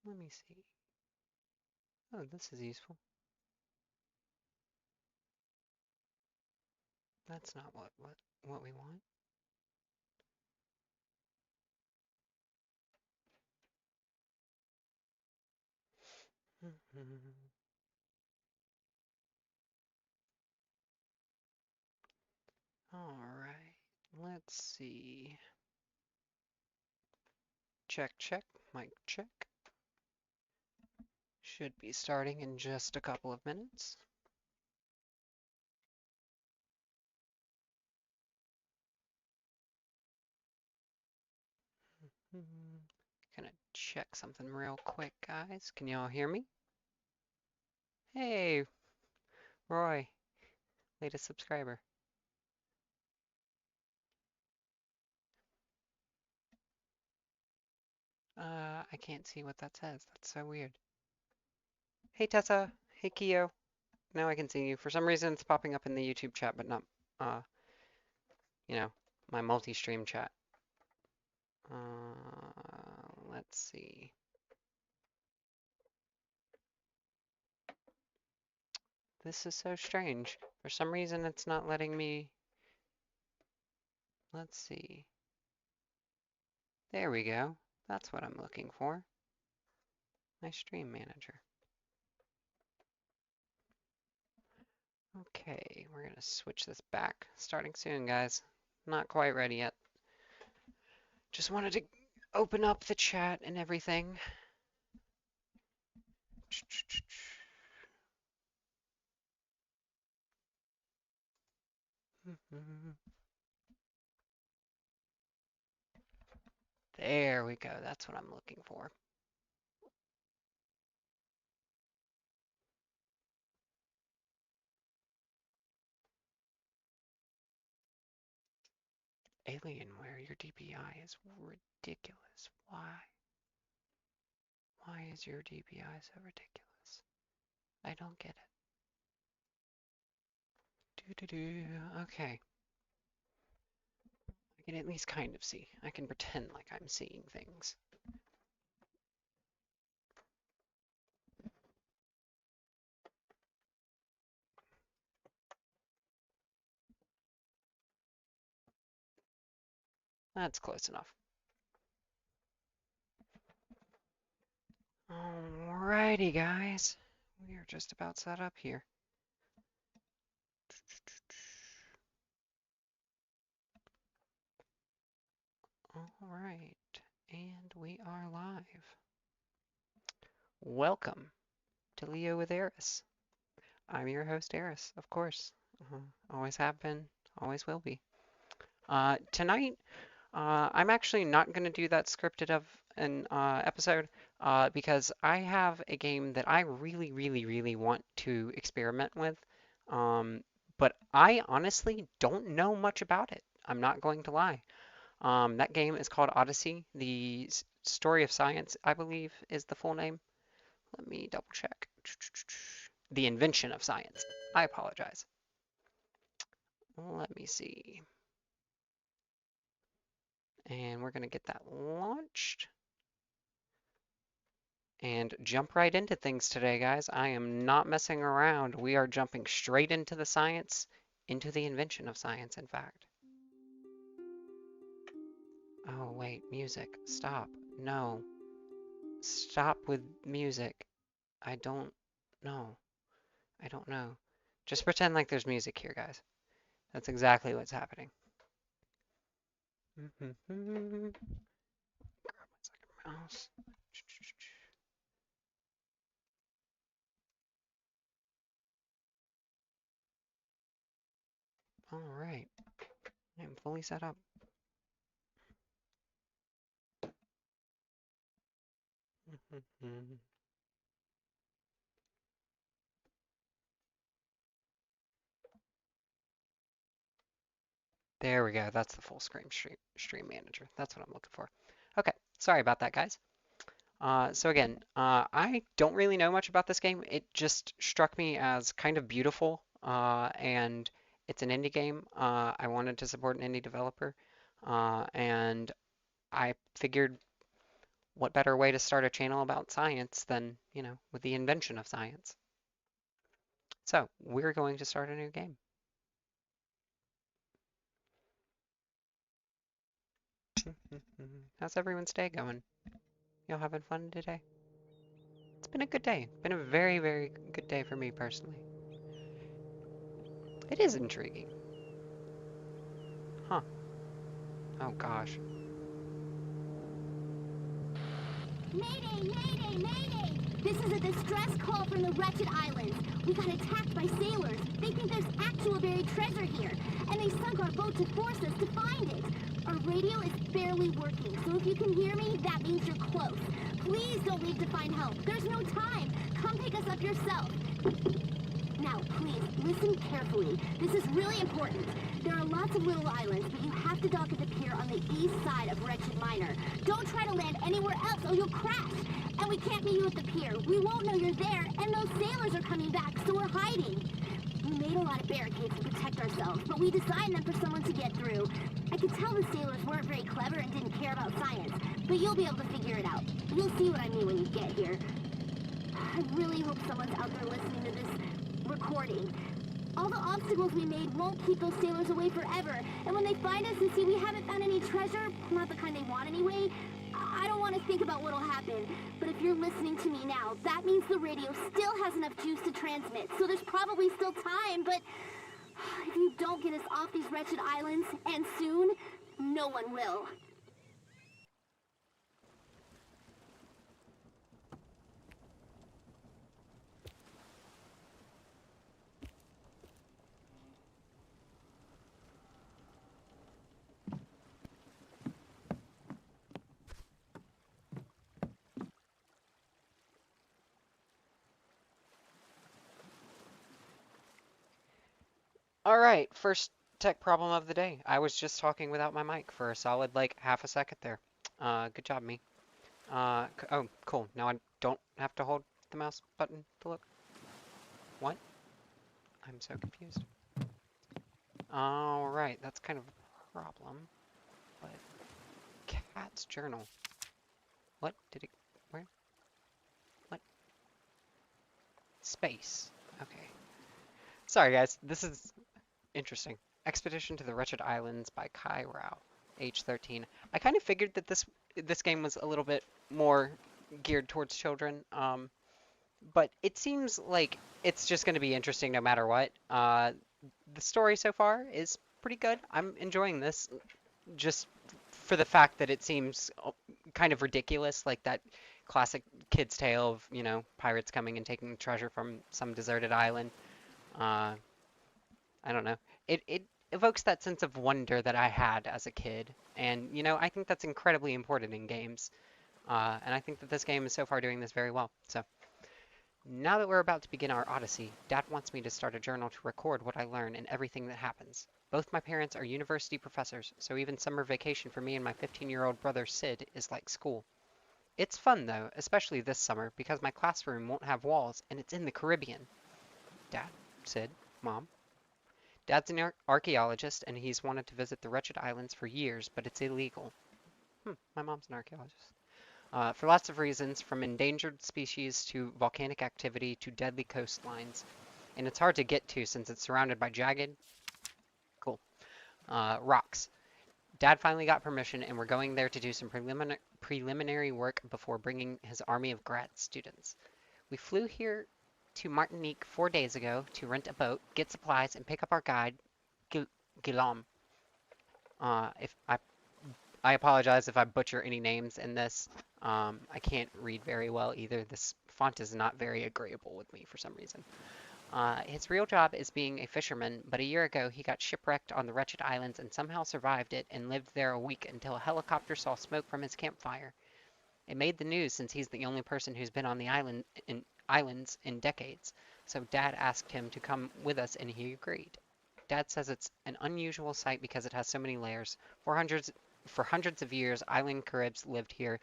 Let me see. Oh, this is useful. That's not what we want. All right. Let's see. Check, check. Mic check. Should be starting in just a couple of minutes. Gonna check something real quick, guys. Can y'all hear me? Hey, Roy, latest subscriber. I can't see what that says. That's so weird. Hey, Tessa. Hey, Keo. Now I can see you. For some reason, it's popping up in the YouTube chat, but not, uh, you know, my multi-stream chat. Let's see. This is so strange. For some reason, it's not letting me. Let's see. There we go. That's what I'm looking for. My stream manager. Okay, we're gonna switch this back. Starting soon, guys. Not quite ready yet. Just wanted to open up the chat and everything. There we go. That's what I'm looking for. Alienware, your DPI is ridiculous. Why? Why is your DPI so ridiculous? I don't get it. Doo-doo-doo. Okay. I can at least kind of see. I can pretend like I'm seeing things. That's close enough. Alrighty, guys. We are just about set up here. Alright, and we are live. Welcome to Leo with Eris. I'm your host, Eris, of course. Always have been, always will be. Tonight, I'm actually not going to do that scripted of an episode because I have a game that I really, really, really want to experiment with. But I honestly don't know much about it. I'm not going to lie. That game is called Odyssey. The Story of Science, I believe, is the full name. Let me double check. The Invention of Science. I apologize. Let me see. And we're going to get that launched and jump right into things today, guys. I am not messing around. We are jumping straight into the science, into the invention of science, in fact. Oh, wait, music. Stop. No. Stop with music. I don't know. I don't know. Just pretend like there's music here, guys. That's exactly what's happening. Grab my second mouse. All right. I'm fully set up. There we go. That's the full screen stream manager. That's what I'm looking for. Okay, sorry about that, guys. So again, I don't really know much about this game. It just struck me as kind of beautiful, and it's an indie game. I wanted to support an indie developer, and I figured, what better way to start a channel about science than, with the invention of science? So, we're going to start a new game. How's everyone's day going? Y'all having fun today? It's been a good day. Been a very, very good day for me personally. It is intriguing. Huh. Oh gosh. Mayday! Mayday! Mayday! This is a distress call from the Wretched Islands. We got attacked by sailors. They think there's actual buried treasure here, and they sunk our boat to force us to find it. Our radio is barely working, so if you can hear me, that means you're close. Please don't leave to find help. There's no time. Come pick us up yourself. Now, please, listen carefully. This is really important. There are lots of little islands, but you have to dock at the pier on the east side of Wretched Minor. Don't try to land anywhere else or you'll crash. And we can't meet you at the pier. We won't know you're there, and those sailors are coming back, so we're hiding. We made a lot of barricades to protect ourselves, but we designed them for someone to get through. I could tell the sailors weren't very clever and didn't care about science, but you'll be able to figure it out. You'll see what I mean when you get here. I really hope someone's out there listening to this recording. All the obstacles we made won't keep those sailors away forever. And when they find us and see we haven't found any treasure, not the kind they want anyway, I don't want to think about what'll happen. But if you're listening to me now, that means the radio still has enough juice to transmit. So there's probably still time, but if you don't get us off these wretched islands, and soon, no one will. All right, first tech problem of the day. I was just talking without my mic for a solid like half a second there. Good job, me. Oh, cool. Now I don't have to hold the mouse button to look. What? I'm so confused. All right, that's kind of a problem. But cat's journal. What did it? Where? What? Space. Okay. Sorry, guys. This is interesting. Expedition to the Wretched Islands by Kai Rao, age 13. I kind of figured that this game was a little bit more geared towards children, but it seems like it's just going to be interesting no matter what. The story so far is pretty good. I'm enjoying this just for the fact that it seems kind of ridiculous, like that classic kid's tale of, pirates coming and taking treasure from some deserted island. Uh, I don't know. It evokes that sense of wonder that I had as a kid, and I think that's incredibly important in games. And I think that this game is so far doing this very well. So now that we're about to begin our odyssey, Dad wants me to start a journal to record what I learn and everything that happens. Both my parents are university professors, so even summer vacation for me and my 15-year-old brother Sid is like school. It's fun though, especially this summer, because my classroom won't have walls and it's in the Caribbean. Dad, Sid, Mom. Dad's an archaeologist and he's wanted to visit the Wretched Islands for years, but it's illegal. My mom's an archaeologist. For lots of reasons, from endangered species to volcanic activity to deadly coastlines. And it's hard to get to since it's surrounded by jagged, cool, rocks. Dad finally got permission and we're going there to do some preliminary work before bringing his army of grad students. We flew here to Martinique 4 days ago to rent a boat, get supplies, and pick up our guide, Guillaume. If I apologize if I butcher any names in this. I can't read very well either. This font is not very agreeable with me for some reason. His real job is being a fisherman, but a year ago he got shipwrecked on the Wretched Islands and somehow survived it and lived there a week until a helicopter saw smoke from his campfire. It made the news since he's the only person who's been on the islands in decades, so Dad asked him to come with us and he agreed. Dad says it's an unusual sight because it has so many layers. For hundreds of years, island Caribs lived here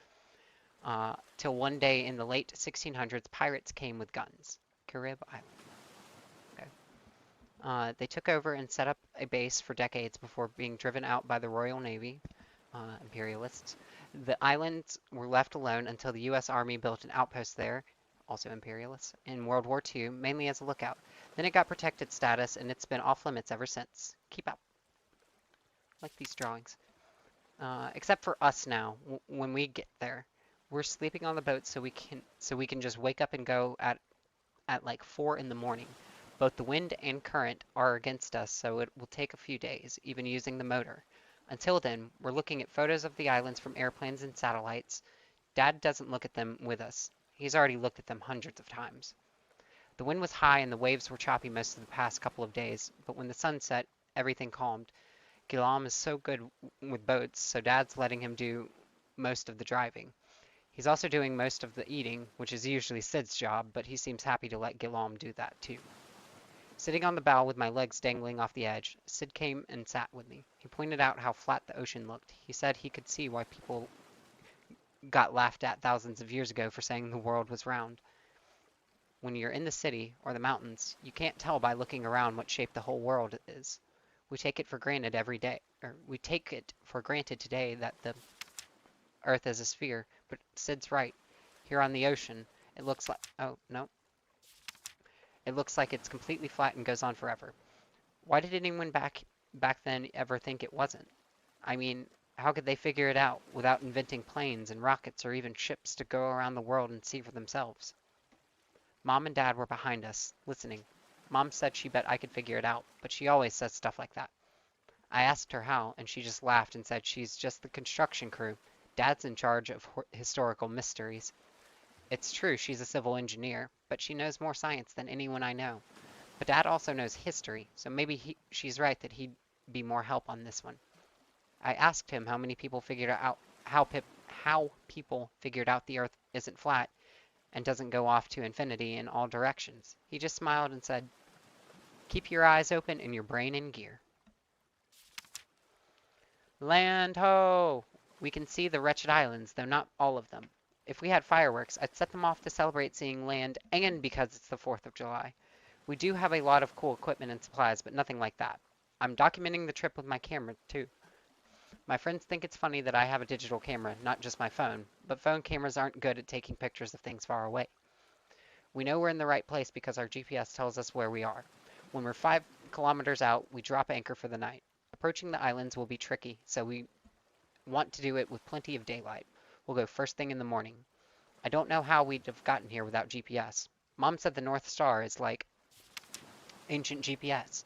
till one day in the late 1600s, pirates came with guns. Carib Island. Okay. They took over and set up a base for decades before being driven out by the Royal Navy, imperialists. The islands were left alone until the US Army built an outpost there, also imperialist, in World War II, mainly as a lookout. Then it got protected status and it's been off limits ever since. Keep up. Like these drawings. Except for us now, when we get there. We're sleeping on the boat so we can just wake up and go at like 4 in the morning. Both the wind and current are against us, so it will take a few days, even using the motor. Until then, we're looking at photos of the islands from airplanes and satellites. Dad doesn't look at them with us. He's already looked at them hundreds of times. The wind was high and the waves were choppy most of the past couple of days, but when the sun set, everything calmed. Guillaume is so good with boats, so Dad's letting him do most of the driving. He's also doing most of the eating, which is usually Sid's job, but he seems happy to let Guillaume do that too. Sitting on the bow with my legs dangling off the edge, Sid came and sat with me. He pointed out how flat the ocean looked. He said he could see why people got laughed at thousands of years ago for saying the world was round. When you're in the city or the mountains, you can't tell by looking around what shape the whole world is. We take it for granted every day, or we take it for granted today that the Earth is a sphere, but Sid's right. Here on the ocean, it looks like, oh, no. It looks like it's completely flat and goes on forever. Why did anyone back then ever think it wasn't? I mean, how could they figure it out without inventing planes and rockets or even ships to go around the world and see for themselves? Mom and Dad were behind us, listening. Mom said she bet I could figure it out, but she always says stuff like that. I asked her how, and she just laughed and said she's just the construction crew. Dad's in charge of historical mysteries. It's true she's a civil engineer, but she knows more science than anyone I know. But Dad also knows history, so maybe she's right that he'd be more help on this one. I asked him how many people figured out how people figured out the Earth isn't flat and doesn't go off to infinity in all directions. He just smiled and said, "Keep your eyes open and your brain in gear." Land ho! We can see the Wretched Islands, though not all of them. If we had fireworks, I'd set them off to celebrate seeing land and because it's the 4th of July. We do have a lot of cool equipment and supplies, but nothing like that. I'm documenting the trip with my camera, too. My friends think it's funny that I have a digital camera, not just my phone, but phone cameras aren't good at taking pictures of things far away. We know we're in the right place because our GPS tells us where we are. When we're 5 kilometers out, we drop anchor for the night. Approaching the islands will be tricky, so we want to do it with plenty of daylight. We'll go first thing in the morning. I don't know how we'd have gotten here without GPS. Mom said the North Star is like ancient GPS.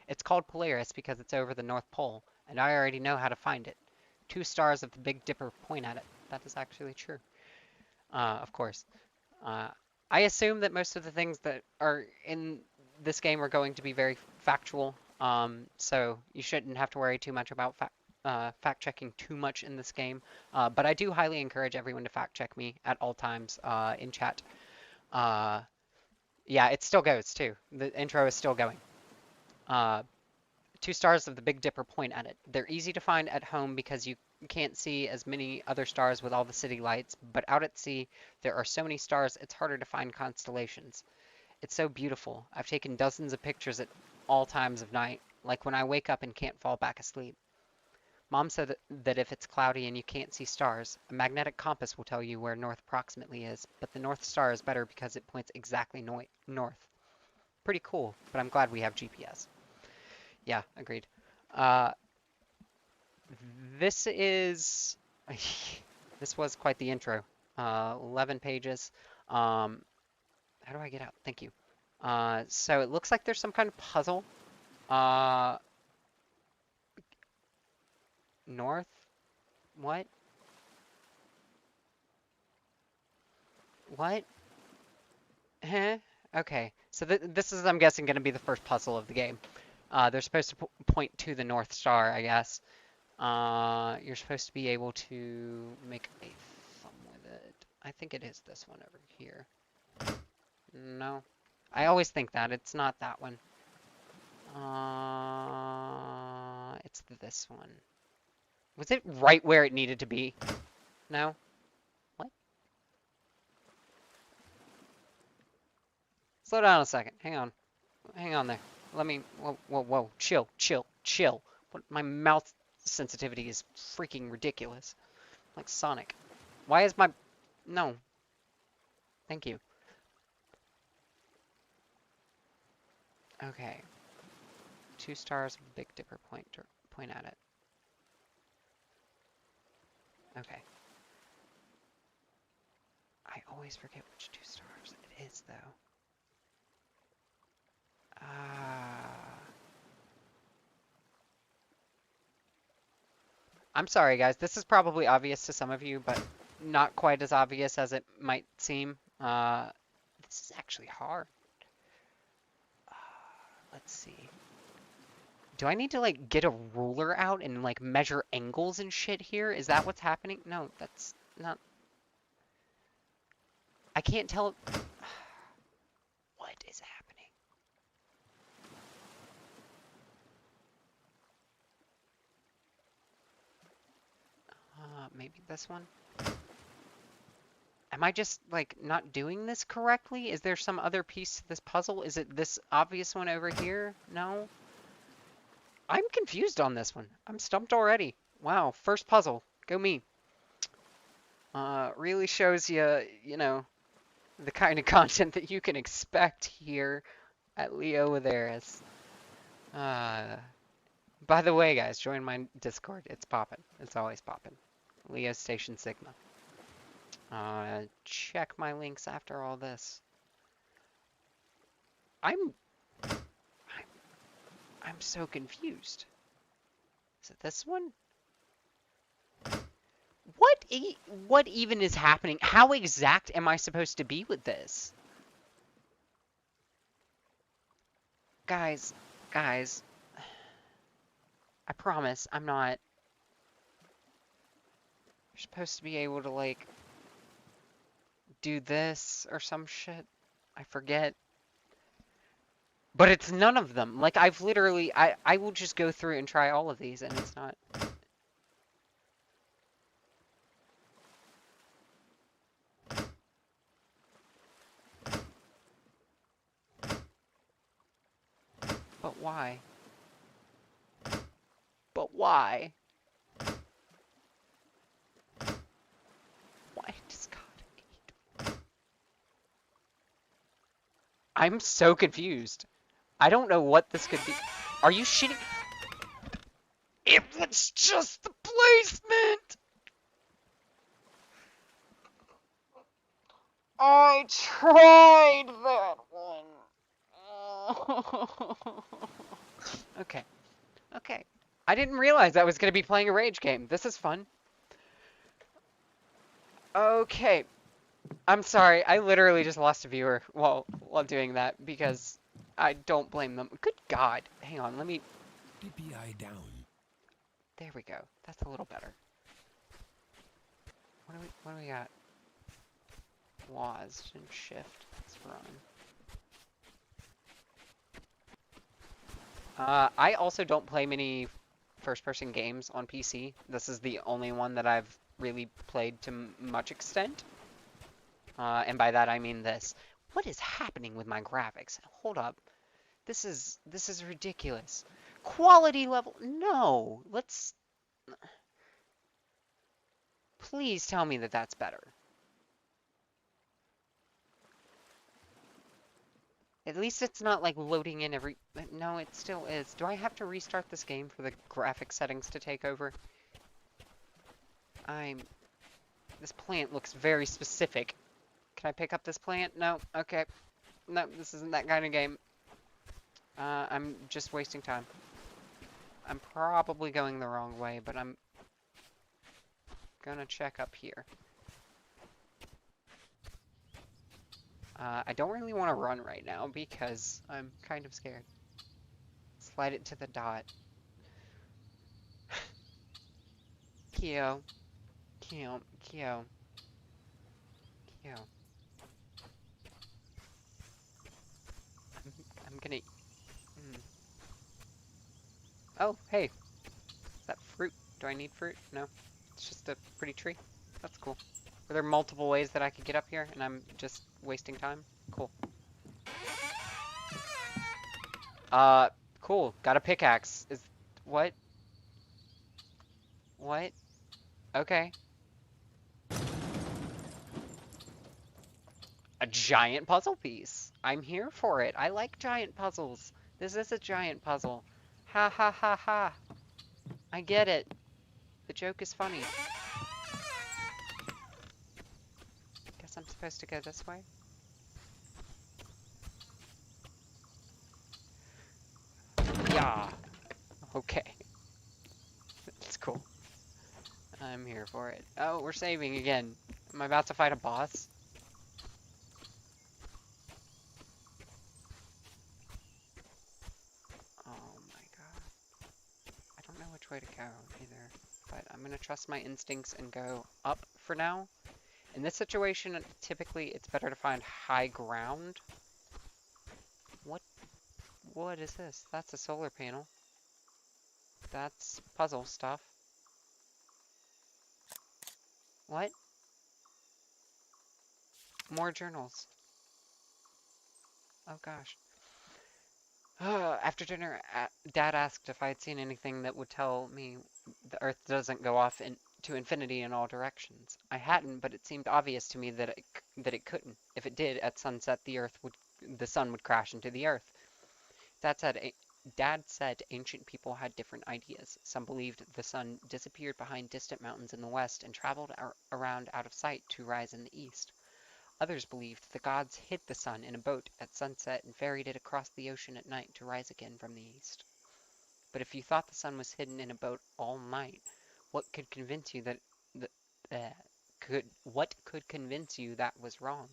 It's called Polaris because it's over the North Pole, and I already know how to find it. 2 stars of the Big Dipper point at it. That is actually true. Of course. Uh, I assume that most of the things that are in this game are going to be very factual, so you shouldn't have to worry too much about fact checking too much in this game. But I do highly encourage everyone to fact check me at all times in chat. Yeah, it still goes too. The intro is still going. 2 stars of the Big Dipper point at it. They're easy to find at home because you can't see as many other stars with all the city lights, but out at sea, there are so many stars it's harder to find constellations. It's so beautiful. I've taken dozens of pictures at all times of night, like when I wake up and can't fall back asleep. Mom said that if it's cloudy and you can't see stars, a magnetic compass will tell you where north approximately is, but the North Star is better because it points exactly north. Pretty cool, but I'm glad we have GPS. Yeah, agreed. Uh, this is... this was quite the intro. 11 pages. How do I get out? Thank you. So it looks like there's some kind of puzzle. North? What? What? Huh? Okay. So this is, I'm guessing, going to be the first puzzle of the game. They're supposed to point to the North Star, I guess. You're supposed to be able to make a thumb with it. I think it is this one over here. No. I always think that. It's not that one. It's this one. Was it right where it needed to be? No? What? Slow down a second. Hang on. Hang on there. Let me... Whoa, whoa, whoa. Chill, chill, chill. My mouth sensitivity is freaking ridiculous. Like Sonic. Why is my... No. Thank you. Okay. 2 stars, Big Dipper point at it. Okay. I always forget which 2 stars it is, though. I'm sorry, guys. This is probably obvious to some of you, but not quite as obvious as it might seem. This is actually hard. Let's see. Do I need to, like, get a ruler out and, like, measure angles and shit here? Is that what's happening? No, that's not... I can't tell... What is happening? Maybe this one? Am I just, like, not doing this correctly? Is there some other piece to this puzzle? Is it this obvious one over here? No? I'm confused on this one. I'm stumped already. Wow, first puzzle. Go me. Really shows you, you know, the kind of content that you can expect here at Leo with Eris. By the way, guys, join my Discord. It's poppin'. It's always poppin'. Leo Station Sigma. Check my links after all this. I'm so confused. Is it this one? What even is happening? How exact am I supposed to be with this? Guys, I promise I'm not. You're supposed to be able to, like, do this or some shit. I forget. But it's none of them. Like, I've literally, I will just go through and try all of these, and it's not. But why? But why? Why does God hate me? I'm so confused. I don't know what this could be. Are you shitting? It was just the placement! I tried that one. Okay. Okay. I didn't realize I was going to be playing a rage game. This is fun. Okay. I'm sorry. I literally just lost a viewer while doing that because I don't blame them. Good God. Hang on. Let me... DPI down. There we go. That's a little better. What do we got? Pause and shift. Let's run. I also don't play many first-person games on PC. This is the only one that I've really played to much extent. And by that I mean this. What is happening with my graphics? Hold up. This is ridiculous. Quality level? No. Let's... Please tell me that that's better. At least it's not like loading in every... No, it still is. Do I have to restart this game for the graphic settings to take over? This plant looks very specific. Can I pick up this plant? No. Okay. No, this isn't that kind of game. I'm just wasting time. I'm probably going the wrong way, but I'm gonna check up here. I don't really want to run right now because I'm kind of scared. Slide it to the dot. Kyo. Kyo. Kyo. Kyo. I'm gonna... Oh, hey. Is that fruit? Do I need fruit? No. It's just a pretty tree. That's cool. Are there multiple ways that I could get up here and I'm just wasting time? Cool. Cool. Got a pickaxe. What? What? Okay. A giant puzzle piece. I'm here for it. I like giant puzzles. This is a giant puzzle. Ha ha ha ha. I get it. The joke is funny. Guess I'm supposed to go this way? Yeah. Okay. That's cool. I'm here for it. Oh, we're saving again. Am I about to fight a boss? Oh my god. I don't know which way to go either. But I'm gonna trust my instincts and go up for now. In this situation, typically it's better to find high ground. What what is this? That's a solar panel. That's puzzle stuff. What? More journals. Oh gosh. After dinner, Dad asked if I had seen anything that would tell me the Earth doesn't go off to infinity in all directions. I hadn't, but it seemed obvious to me that it couldn't. If it did, at sunset, the sun would crash into the Earth. That said, Dad said ancient people had different ideas. Some believed the sun disappeared behind distant mountains in the west and traveled around out of sight to rise in the east. Others believed the gods hid the sun in a boat at sunset and ferried it across the ocean at night to rise again from the east. But if you thought the sun was hidden in a boat all night, what could convince you that what could convince you that was wrong?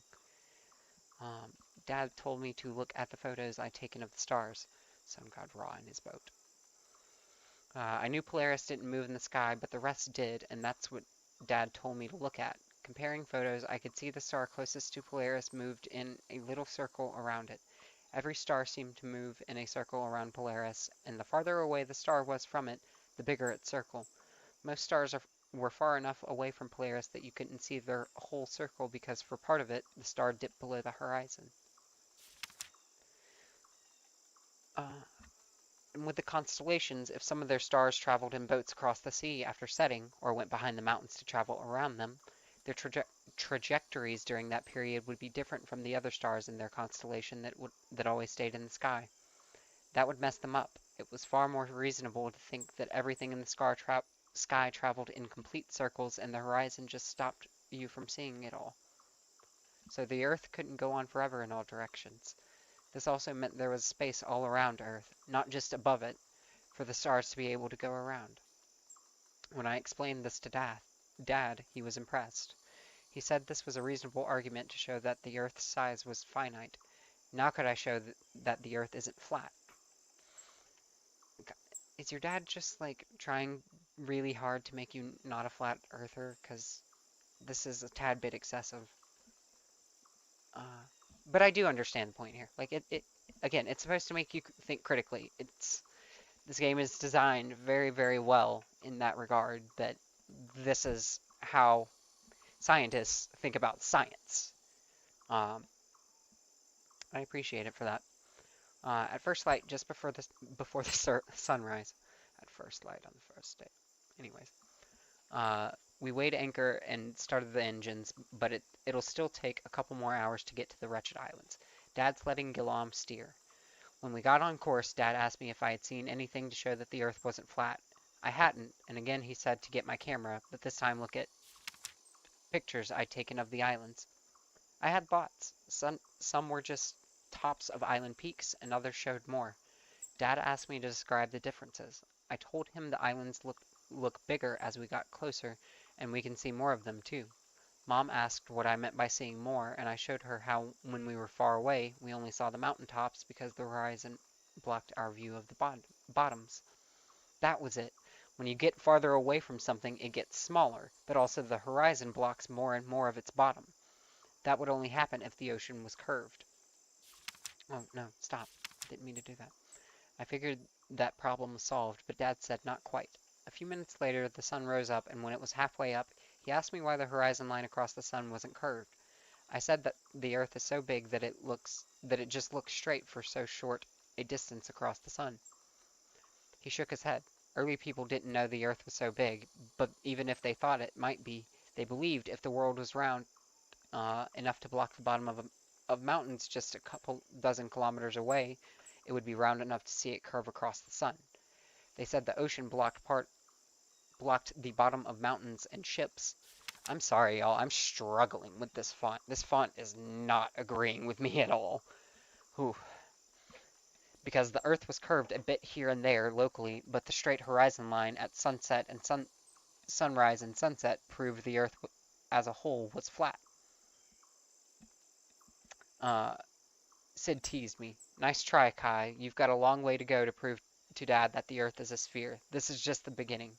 Um, Dad told me to look at the photos I'd taken of the stars. Sun god Ra in his boat. I knew Polaris didn't move in the sky, but the rest did, and that's what Dad told me to look at. Comparing photos, I could see the star closest to Polaris moved in a little circle around it. Every star seemed to move in a circle around Polaris, and the farther away the star was from it, the bigger its circle. Most were far enough away from Polaris that you couldn't see their whole circle because for part of it, the star dipped below the horizon. Uh, and with the constellations, if some of their stars traveled in boats across the sea after setting, or went behind the mountains to travel around them, their trajectories during that period would be different from the other stars in their constellation that always stayed in the sky. That would mess them up. It was far more reasonable to think that everything in the sky traveled in complete circles and the horizon just stopped you from seeing it all. So the Earth couldn't go on forever in all directions. This also meant there was space all around Earth, not just above it, for the stars to be able to go around. When I explained this to Dad, he was impressed. He said this was a reasonable argument to show that the Earth's size was finite. Now could I show that the Earth isn't flat? Is your dad just like trying really hard to make you not a flat earther? Because this is a tad bit excessive. Uh, but I do understand the point here. Like again, it's supposed to make you think critically. This game is designed very, very well in that regard that this is how scientists think about science. Um, I appreciate it for that. At first light, just before the sunrise. At first light on the first day. Anyways, we weighed anchor and started the engines, but it'll still take a couple more hours to get to the Wretched Islands. Dad's letting Guillaume steer. When we got on course, Dad asked me if I had seen anything to show that the Earth wasn't flat. I hadn't, and again he said to get my camera, but this time look at pictures I'd taken of the islands. I had thoughts. Some were just tops of island peaks, and others showed more. Dad asked me to describe the differences. I told him the islands look bigger as we got closer, and we can see more of them too. Mom asked what I meant by seeing more, and I showed her how when we were far away, we only saw the mountain tops because the horizon blocked our view of the bottoms. That was it. When you get farther away from something, it gets smaller, but also the horizon blocks more and more of its bottom. That would only happen if the ocean was curved. Oh, no, stop. Didn't mean to do that. I figured that problem was solved, but Dad said not quite. A few minutes later, the sun rose up, and when it was halfway up, he asked me why the horizon line across the sun wasn't curved. I said that the Earth is so big that it just looks straight for so short a distance across the sun. He shook his head. Early people didn't know the Earth was so big, but even if they thought it might be, they believed if the world was round, enough to block the bottom of mountains just a couple dozen kilometers away, it would be round enough to see it curve across the sun. They said the ocean blocked the bottom of mountains and ships. I'm sorry, y'all. I'm struggling with this font. This font is not agreeing with me at all. Whew. Because the Earth was curved a bit here and there locally, but the straight horizon line at sunset and sunrise and sunset proved the Earth as a whole was flat. Uh, Sid teased me. Nice try, Kai. You've got a long way to go to prove to Dad that the Earth is a sphere. This is just the beginning.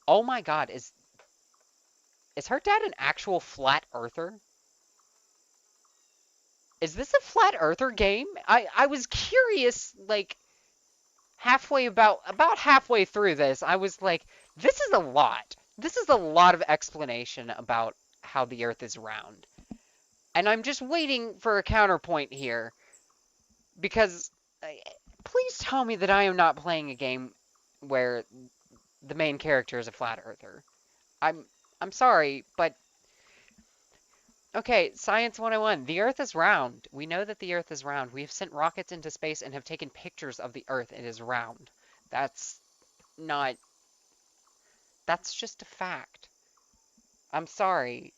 Oh my God, is her dad an actual flat earther? Is this a flat earther game? I was curious, like about halfway through this, I was like, this is a lot. This is a lot of explanation about how the Earth is round. And I'm just waiting for a counterpoint here because please tell me that I am not playing a game where the main character is a flat earther. I'm I'm sorry, but okay, Science 101. The Earth is round. We know that the Earth is round. We have sent rockets into space and have taken pictures of the Earth. It is round. That's not that's just a fact. I'm sorry.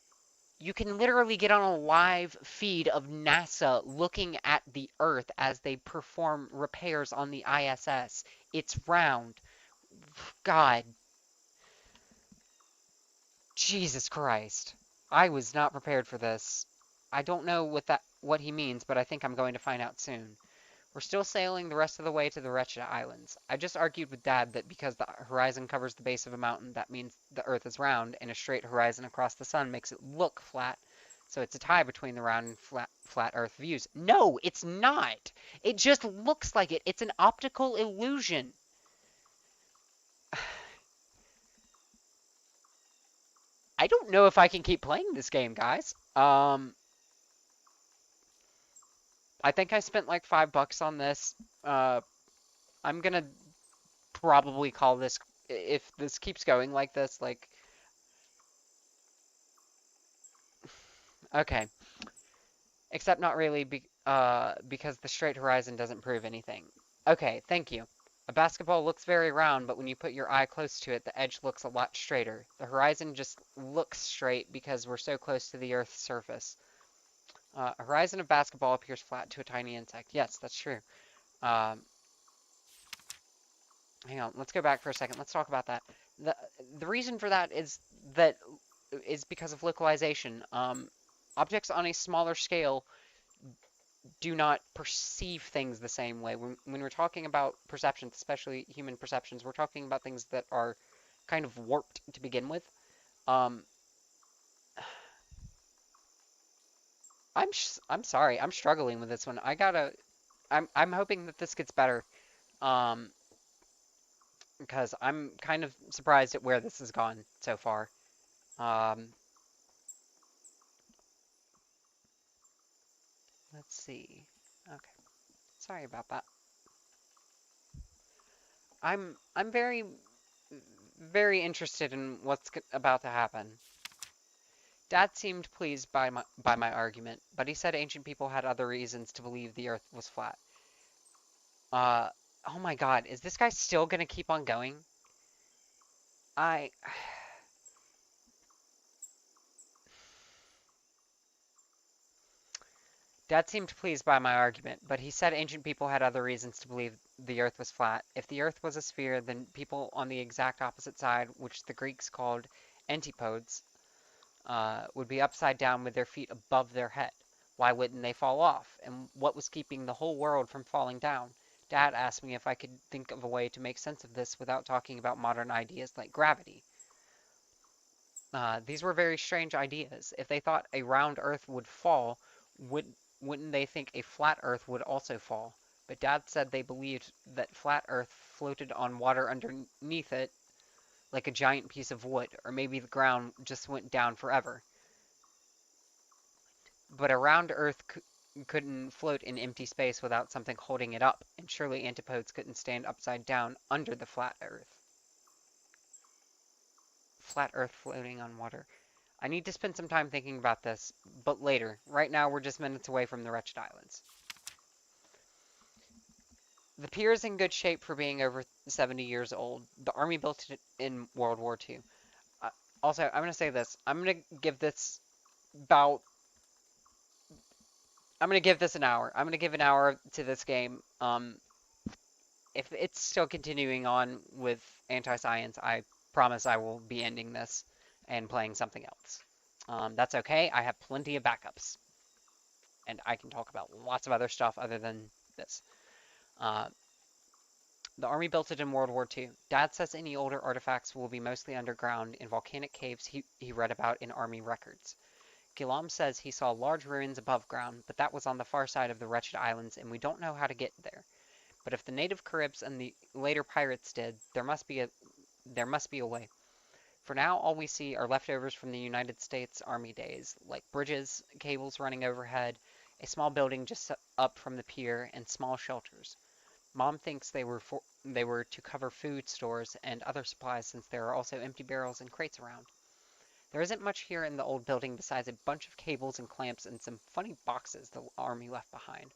You can literally get on a live feed of NASA looking at the Earth as they perform repairs on the ISS. It's round. God, Jesus Christ. I was not prepared for this. I don't know what he means, but I think I'm going to find out soon. We're still sailing the rest of the way to the Wretched Islands. I just argued with Dad that because the horizon covers the base of a mountain, that means the Earth is round, and a straight horizon across the sun makes it look flat. So it's a tie between the round and flat Earth views. No, it's not. It just looks like it. It's an optical illusion. I don't know if I can keep playing this game, guys. I think I spent like $5 on this. Uh, I'm gonna probably call this if this keeps going like this, like okay. Except not really because the straight horizon doesn't prove anything. Okay, thank you. A basketball looks very round, but when you put your eye close to it, the edge looks a lot straighter. The horizon just looks straight because we're so close to the Earth's surface. A horizon of basketball appears flat to a tiny insect. Yes, that's true. Um, Hang on, let's go back for a second. Let's talk about that. The the reason for that that is because of localization. Objects on a smaller scale do not perceive things the same way. When we're talking about perceptions, especially human perceptions, we're talking about things that are kind of warped to begin with. Um, I'm sorry, I'm struggling with this one. I'm hoping that this gets better. Um, because I'm kind of surprised at where this has gone so far. Um, let's see. Okay, sorry about that. I'm very interested in what's about to happen. Dad seemed pleased by my argument, but he said ancient people had other reasons to believe the Earth was flat. Uh, oh my God, is this guy still gonna keep on going? I Dad seemed pleased by my argument, but he said ancient people had other reasons to believe the Earth was flat. If the Earth was a sphere, then people on the exact opposite side, which the Greeks called Antipodes, would be upside down with their feet above their head. Why wouldn't they fall off? And what was keeping the whole world from falling down? Dad asked me if I could think of a way to make sense of this without talking about modern ideas like gravity. These were very strange ideas. If they thought a round Earth would fall, would, wouldn't they think a flat Earth would also fall? But Dad said they believed that flat Earth floated on water underneath it like a giant piece of wood, or maybe the ground just went down forever. But a round Earth couldn't float in empty space without something holding it up, and surely Antipodes couldn't stand upside down under the flat Earth. Flat Earth floating on water. I need to spend some time thinking about this, but later. Right now, we're just minutes away from the Wretched Islands. The pier is in good shape for being over 70 years old. The army built it in World War II. Uh, Also, I'm going to say this. About I'm going to give this an hour. I'm going to give an hour to this game. If it's still continuing on with anti-science, I promise I will be ending this and playing something else. That's okay. I have plenty of backups, and I can talk about lots of other stuff other than this. Uh, the army built it in World War II. Dad says any older artifacts will be mostly underground in volcanic caves he read about in army records. Guillaume says he saw large ruins above ground, but that was on the far side of the Wretched Islands, and we don't know how to get there. But if the native Caribs and the later pirates did, there must be a way. For now, all we see are leftovers from the United States Army days, like bridges, cables running overhead, a small building just up from the pier, and small shelters. Mom thinks they were to cover food stores and other supplies since there are also empty barrels and crates around. There isn't much here in the old building besides a bunch of cables and clamps and some funny boxes the army left behind.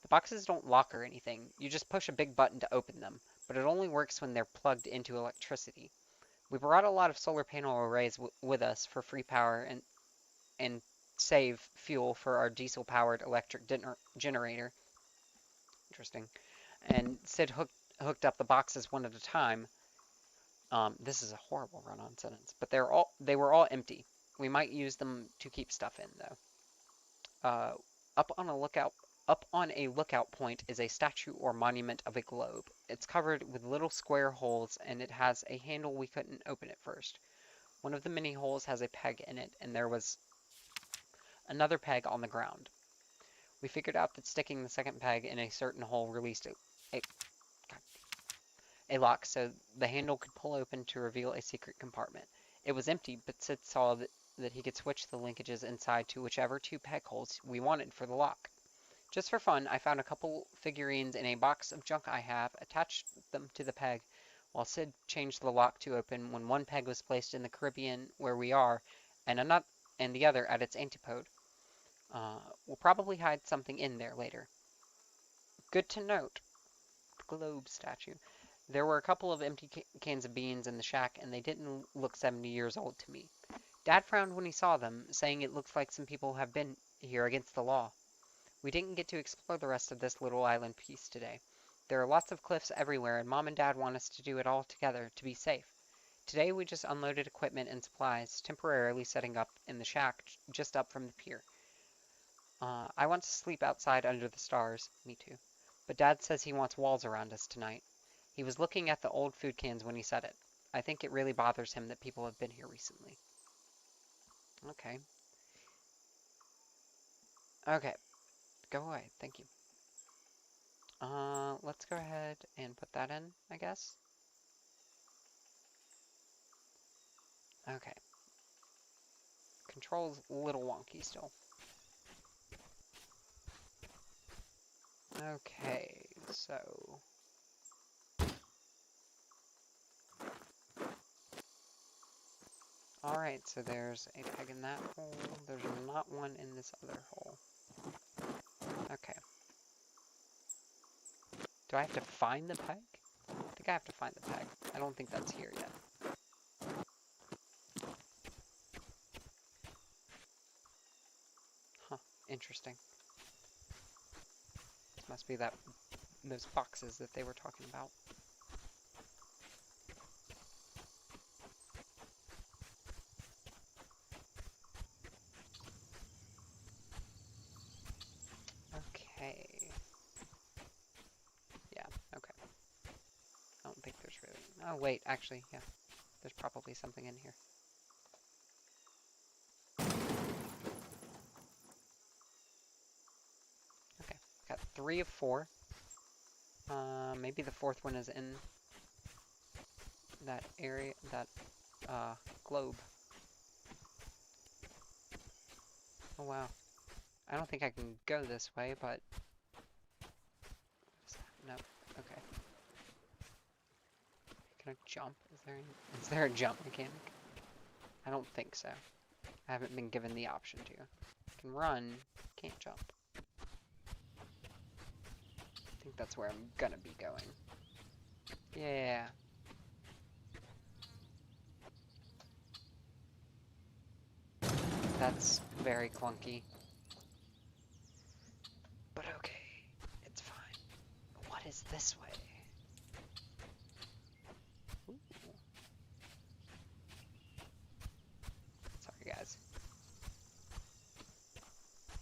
The boxes don't lock or anything, you just push a big button to open them, but it only works when they're plugged into electricity. We brought a lot of solar panel arrays with us for free power and save fuel for our diesel-powered electric generator. Interesting. And Sid hooked up the boxes one at a time. This is a horrible run-on sentence, but they were all empty. We might use them to keep stuff in though. Uh, up on a lookout Up on a lookout point is a statue or monument of a globe. It's covered with little square holes and it has a handle we couldn't open at first. One of the many holes has a peg in it and there was another peg on the ground. We figured out that sticking the second peg in a certain hole released a, a lock so the handle could pull open to reveal a secret compartment. It was empty, but Sid saw that he could switch the linkages inside to whichever two peg holes we wanted for the lock. Just for fun, I found a couple figurines in a box of junk I have, attached them to the peg, while Sid changed the lock to open when one peg was placed in the Caribbean where we are, and the other at its antipode. We'll probably hide something in there later. Good to note, the globe statue. There were a couple of empty cans of beans in the shack, and they didn't look 70 years old to me. Dad frowned when he saw them, saying it looks like some people have been here against the law. We didn't get to explore the rest of this little island piece today. There are lots of cliffs everywhere, and Mom and Dad want us to do it all together to be safe. Today we just unloaded equipment and supplies, temporarily setting up in the shack just up from the pier. I want to sleep outside under the stars. Me too. But Dad says he wants walls around us tonight. He was looking at the old food cans when he said it. I think it really bothers him that people have been here recently. Okay. Okay. Go away. Thank you. Let's go ahead and put that in, I guess. Okay. Control's a little wonky still. Okay, so... Alright, so there's a peg in that hole. There's not one in this other hole. Okay. Do I have to find the peg? I think I have to find the peg. I don't think that's here yet. Huh, interesting. This must be those boxes that they were talking about. Okay. Yeah, okay. I don't think there's really... Oh, wait, actually, yeah. There's probably something in here. Okay, got 3 of 4. Maybe the fourth one is in that area, that globe. Oh wow. I don't think I can go this way, but... No. Okay. Can I jump? Is there a jump mechanic? I don't think so. I haven't been given the option to. I can run, can't jump. I think that's where I'm gonna be going. Yeah. That's very clunky. But okay, it's fine. What is this way? Ooh. Sorry, guys.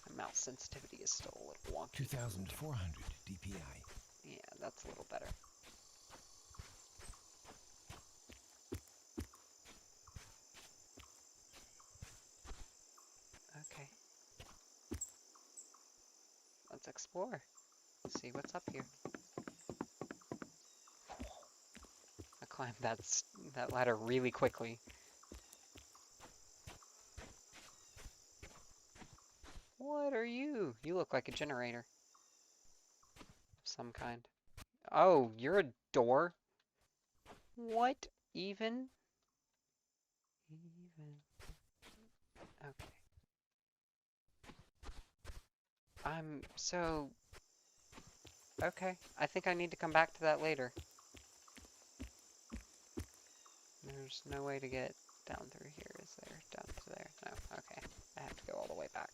My mouse sensitivity is still a little wonky. 2,400 DPI. Yeah, that's a little better. Okay. Let's explore. See what's up here. I climbed that ladder really quickly. What are you? You look like a generator of some kind. Oh, you're a door? What? Even? Okay. I'm so... Okay. I think I need to come back to that later. There's no way to get down through here, is there? Down to there? No. Okay. I have to go all the way back.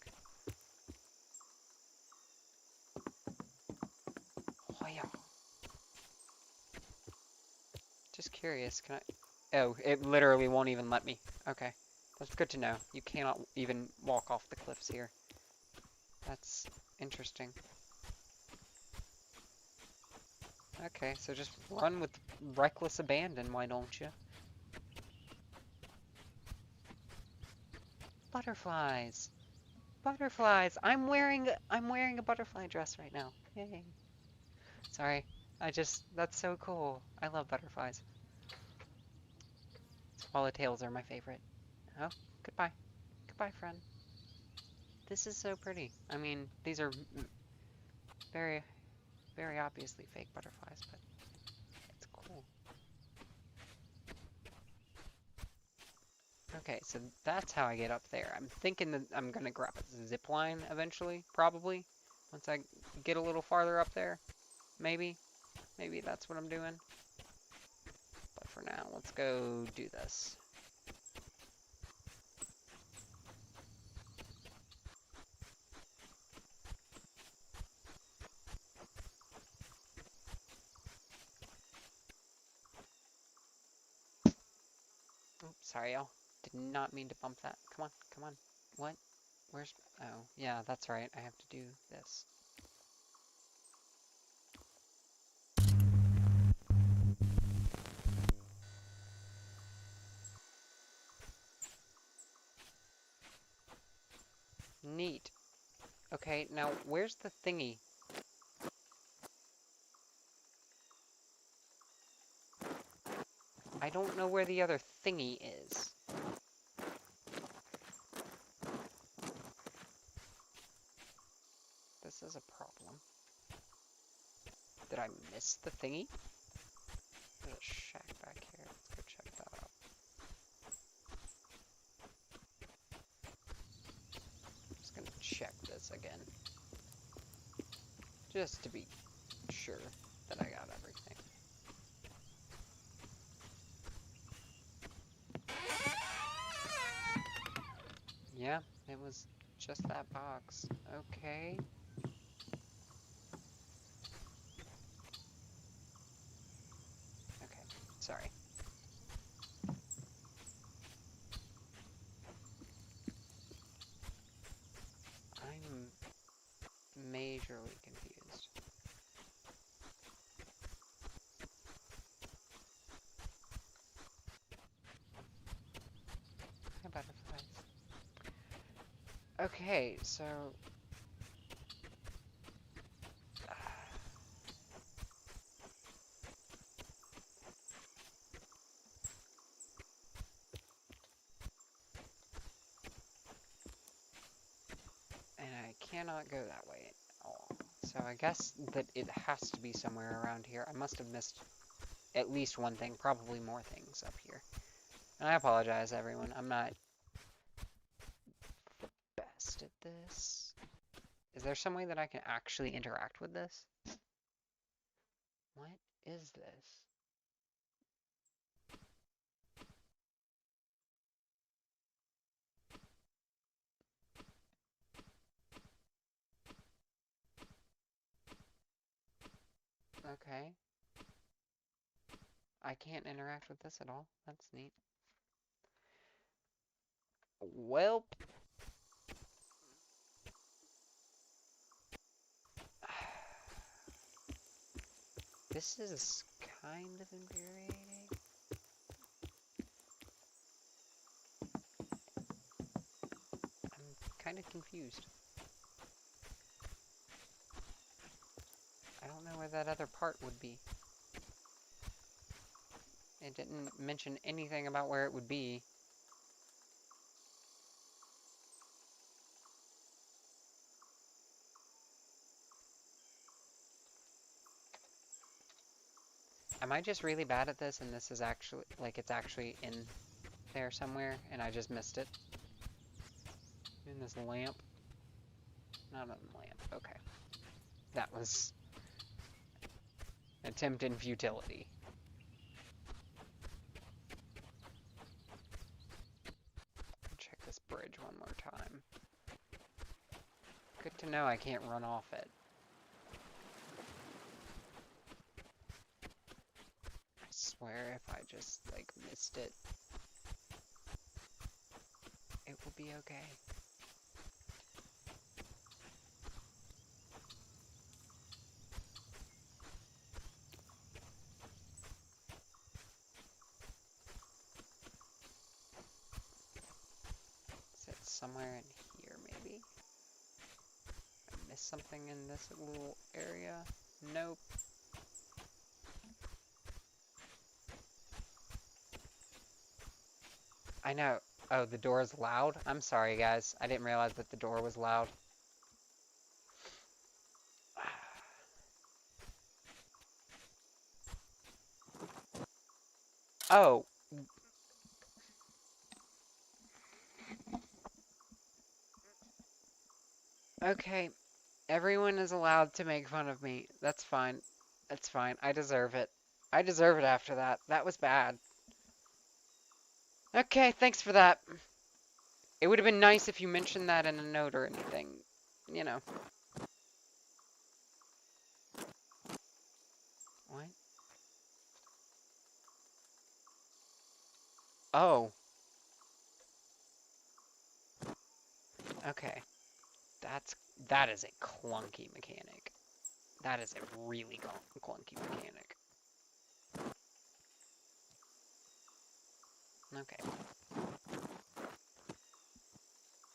Oh, yeah. Just curious, can I... Oh, it literally won't even let me. Okay. That's good to know. You cannot even walk off the cliffs here. That's interesting. Okay, so just run with reckless abandon, why don't you? Butterflies! Butterflies! I'm wearing a butterfly dress right now. Yay. Sorry. That's so cool. I love butterflies. Swallowtails are my favorite. Oh, goodbye. Goodbye, friend. This is so pretty. I mean, these are very, very obviously fake butterflies, but it's cool. Okay, so that's how I get up there. I'm thinking that I'm gonna grab a zip line eventually, probably. Once I get a little farther up there. Maybe. Maybe that's what I'm doing. But for now, let's go do this. Oh, sorry, y'all. Did not mean to bump that. Come on, come on. What? Where's... Oh, yeah, that's right. I have to do this. Neat. Okay, now where's the thingy? I don't know where the other thingy is. This is a problem. Did I miss the thingy? There's a shack back here. Let's go check that out. Just gonna check this again. Just to be sure that I got everything. Yeah, it was just that box. Okay. Okay, sorry. I'm majorly confused. Hi, butterflies. Okay, so... And I cannot go that way at all. So I guess that it has to be somewhere around here. I must have missed at least one thing, probably more things up here. And I apologize, everyone. I'm not this? Is there some way that I can actually interact with this? What is this? Okay. I can't interact with this at all. That's neat. Welp. This is kind of infuriating. I'm kind of confused. I don't know where that other part would be. It didn't mention anything about where it would be. Am I just really bad at this and this is actually, like, it's actually in there somewhere and I just missed it? In this lamp? Not a lamp. Okay. That was an attempt in futility. Check this bridge one more time. Good to know I can't run off it. I swear if I just, like, missed it, it will be okay. Is it somewhere in here, maybe? I missed something in this little area? Nope. I know. Oh, the door is loud? I'm sorry, guys. I didn't realize that the door was loud. Oh. Okay. Everyone is allowed to make fun of me. That's fine. That's fine. I deserve it. I deserve it after that. That was bad. Okay, thanks for that. It would have been nice if you mentioned that in a note or anything. You know. What? Oh. Okay. That is a clunky mechanic. That is a really clunky mechanic. Okay.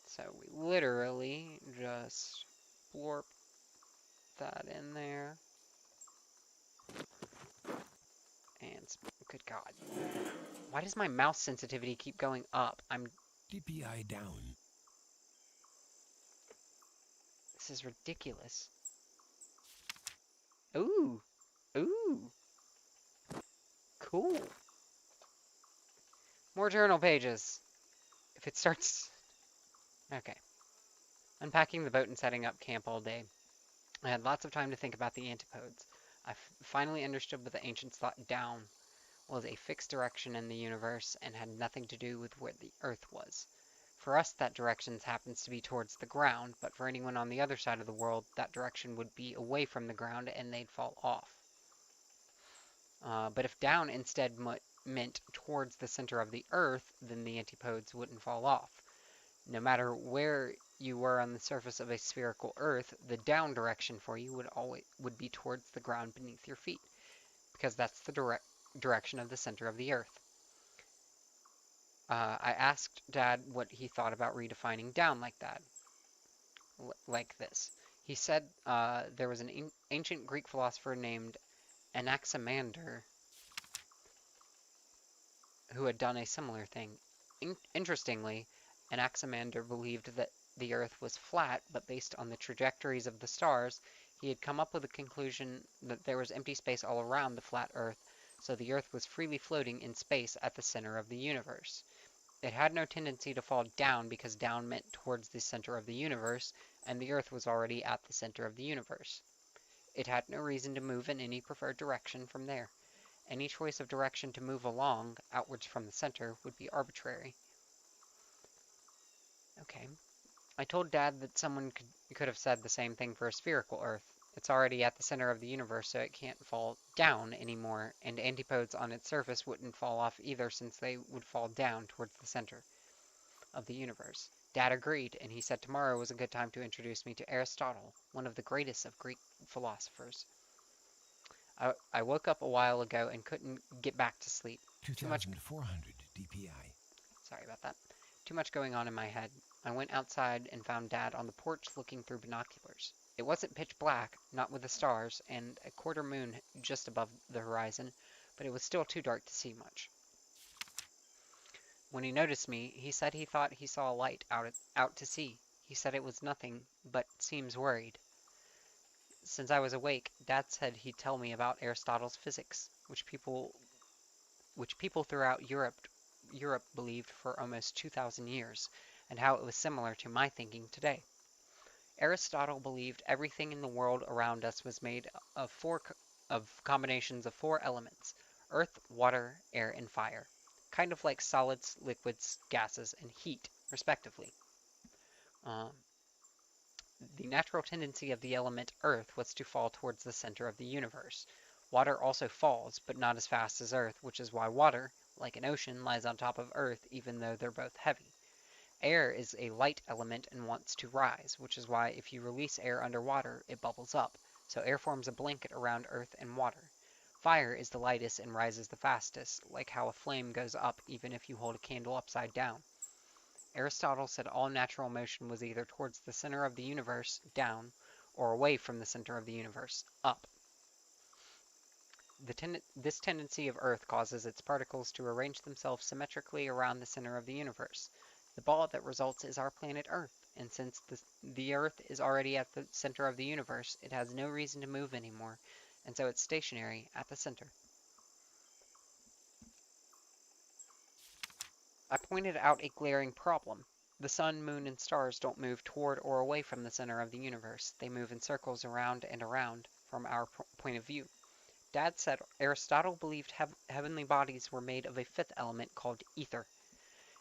So we literally just blorp that in there. And good God. Why does my mouse sensitivity keep going up? DPI down. This is ridiculous. Ooh. Ooh. Cool. More journal pages. If it starts... Okay. Unpacking the boat and setting up camp all day. I had lots of time to think about the Antipodes. I finally understood what the ancients thought down was a fixed direction in the universe and had nothing to do with where the Earth was. For us, that direction happens to be towards the ground, but for anyone on the other side of the world, that direction would be away from the ground and they'd fall off. But if down instead meant towards the center of the Earth, then the Antipodes wouldn't fall off. No matter where you were on the surface of a spherical Earth, the down direction for you would be towards the ground beneath your feet, because that's the direction of the center of the Earth. I asked Dad what he thought about redefining down like that, like this. He said there was an ancient Greek philosopher named Anaximander who had done a similar thing. Interestingly, Axamander believed that the Earth was flat, but based on the trajectories of the stars, he had come up with the conclusion that there was empty space all around the flat Earth, so the Earth was freely floating in space at the center of the universe. It had no tendency to fall down because down meant towards the center of the universe, and the Earth was already at the center of the universe. It had no reason to move in any preferred direction from there. Any choice of direction to move along, outwards from the center, would be arbitrary. Okay. I told Dad that someone could have said the same thing for a spherical Earth. It's already at the center of the universe, so it can't fall down anymore, and antipodes on its surface wouldn't fall off either since they would fall down towards the center of the universe. Dad agreed, and he said tomorrow was a good time to introduce me to Aristotle, one of the greatest of Greek philosophers. I woke up a while ago and couldn't get back to sleep. Too much, 2400 DPI. sorry about that. Too much going on in my head. I went outside and found Dad on the porch looking through binoculars. It wasn't pitch black, not with the stars and a quarter moon just above the horizon, but it was still too dark to see much. When he noticed me, he said he thought he saw a light out to sea. He said it was nothing, but seems worried. Since I was awake, Dad said he'd tell me about Aristotle's physics, which people throughout Europe believed for almost 2,000 years, and how it was similar to my thinking today. Aristotle believed everything in the world around us was made of combinations of four elements: earth, water, air, and fire, kind of like solids, liquids, gases, and heat, respectively. Um, the natural tendency of the element earth was to fall towards the center of the universe. Water also falls, but not as fast as earth, which is why water, like an ocean, lies on top of earth even though they're both heavy. Air is a light element and wants to rise, which is why if you release air underwater, it bubbles up, so air forms a blanket around earth and water. Fire is the lightest and rises the fastest, like how a flame goes up even if you hold a candle upside down. Aristotle said all natural motion was either towards the center of the universe, down, or away from the center of the universe, up. This tendency of Earth causes its particles to arrange themselves symmetrically around the center of the universe. The ball that results is our planet Earth, and since the Earth is already at the center of the universe, it has no reason to move anymore, and so it's stationary at the center. I pointed out a glaring problem. The sun, moon, and stars don't move toward or away from the center of the universe. They move in circles around and around from our point of view. Dad said Aristotle believed heavenly bodies were made of a fifth element called ether.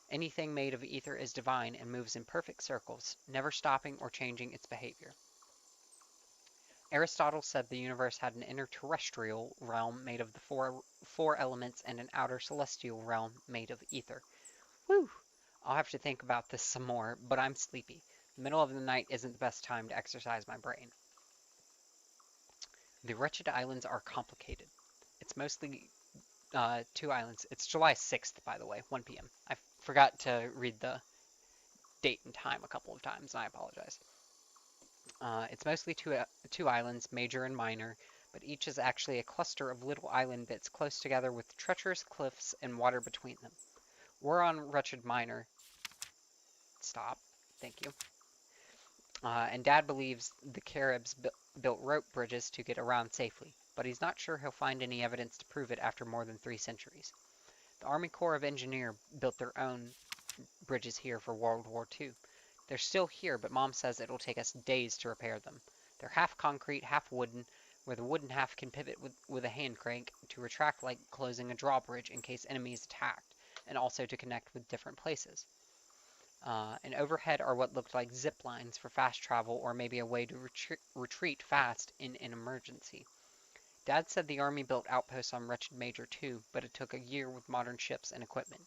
Anything made of ether is divine and moves in perfect circles, never stopping or changing its behavior. Aristotle said the universe had an inner terrestrial realm made of the four elements and an outer celestial realm made of ether. Whew! I'll have to think about this some more, but I'm sleepy. The middle of the night isn't the best time to exercise my brain. The Wretched Islands are complicated. It's mostly two islands. It's July 6th, by the way, 1 p.m. I forgot to read the date and time a couple of times, and I apologize. It's mostly two islands, major and minor, but each is actually a cluster of little island bits close together with treacherous cliffs and water between them. We're on Wretched Minor. Stop. Thank you. And Dad believes the Caribs built rope bridges to get around safely, but he's not sure he'll find any evidence to prove it after more than 3 centuries. The Army Corps of Engineers built their own bridges here for World War II. They're still here, but Mom says it'll take us days to repair them. They're half concrete, half wooden, where the wooden half can pivot with a hand crank to retract like closing a drawbridge in case enemies attacked, and also to connect with different places. And overhead are what looked like zip lines for fast travel or maybe a way to retreat fast in an emergency. Dad said the Army built outposts on Wretched Major too, but it took a year with modern ships and equipment.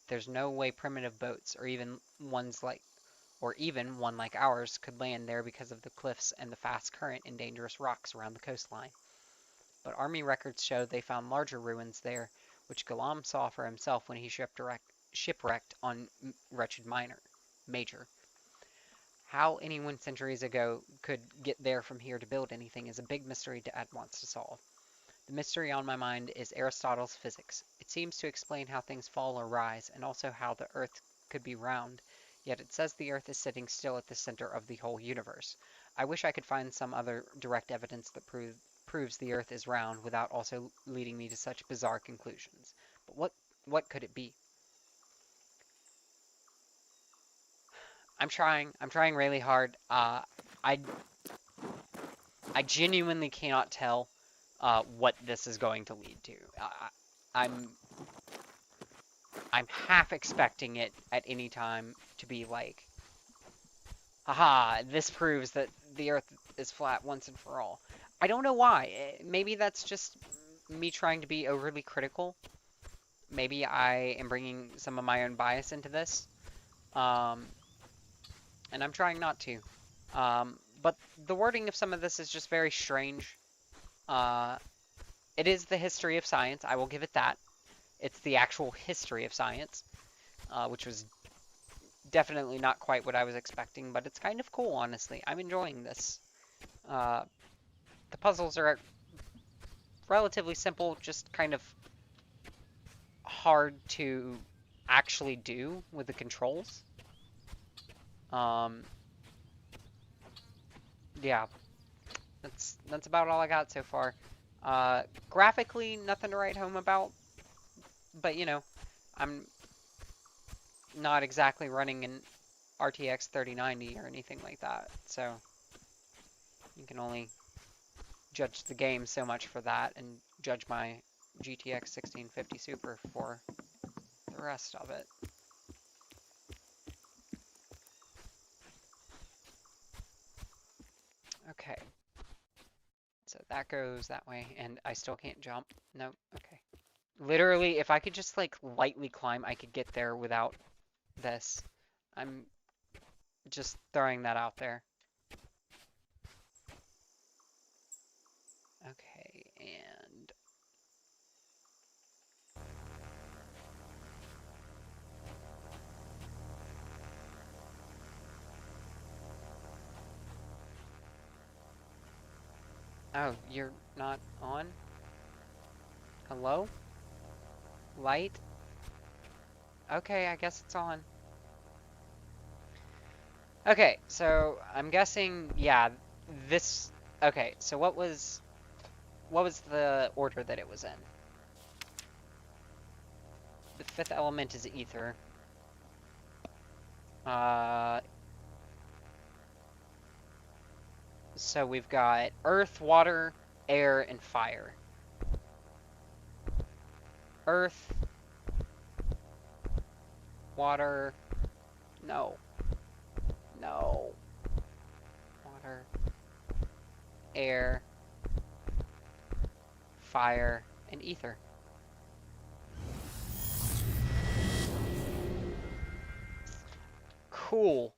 There's no way primitive boats or even one like ours could land there because of the cliffs and the fast current and dangerous rocks around the coastline. But Army records show they found larger ruins there, which Galam saw for himself when he shipwrecked on Wretched Major. How anyone centuries ago could get there from here to build anything is a big mystery Dad wants to solve. The mystery on my mind is Aristotle's physics. It seems to explain how things fall or rise, and also how the Earth could be round, yet it says the Earth is sitting still at the center of the whole universe. I wish I could find some other direct evidence that proves the Earth is round without also leading me to such bizarre conclusions. But what could it be? I'm trying. I'm trying really hard. I I genuinely cannot tell what this is going to lead to. I'm I'm half expecting it at any time to be like, haha, this proves that the Earth is flat once and for all. I don't know why. Maybe that's just me trying to be overly critical. Maybe I am bringing some of my own bias into this, um, and I'm trying not to. But the wording of some of this is just very strange. Uh, it is the history of science. I will give it that. It's the actual history of science, which was definitely not quite what I was expecting, but it's kind of cool, honestly. I'm enjoying this. Uh, the puzzles are relatively simple, just kind of hard to actually do with the controls. Um, yeah, that's about all I got so far. Graphically, nothing to write home about, but I'm not exactly running an RTX 3090 or anything like that, so you can only judge the game so much for that and judge my GTX 1650 Super for the rest of it. Okay, so that goes that way, and I still can't jump. No, okay. Literally, if I could just like lightly climb, I could get there without this. I'm just throwing that out there. Okay, and oh, you're not on? Hello? Light? Okay, I guess it's on. Okay, so I'm guessing, yeah, this. Okay, so what was the order that it was in? The fifth element is ether. Uh, so we've got earth, water, air, and fire. Earth, water, no, no, water, air, fire, and ether. Cool.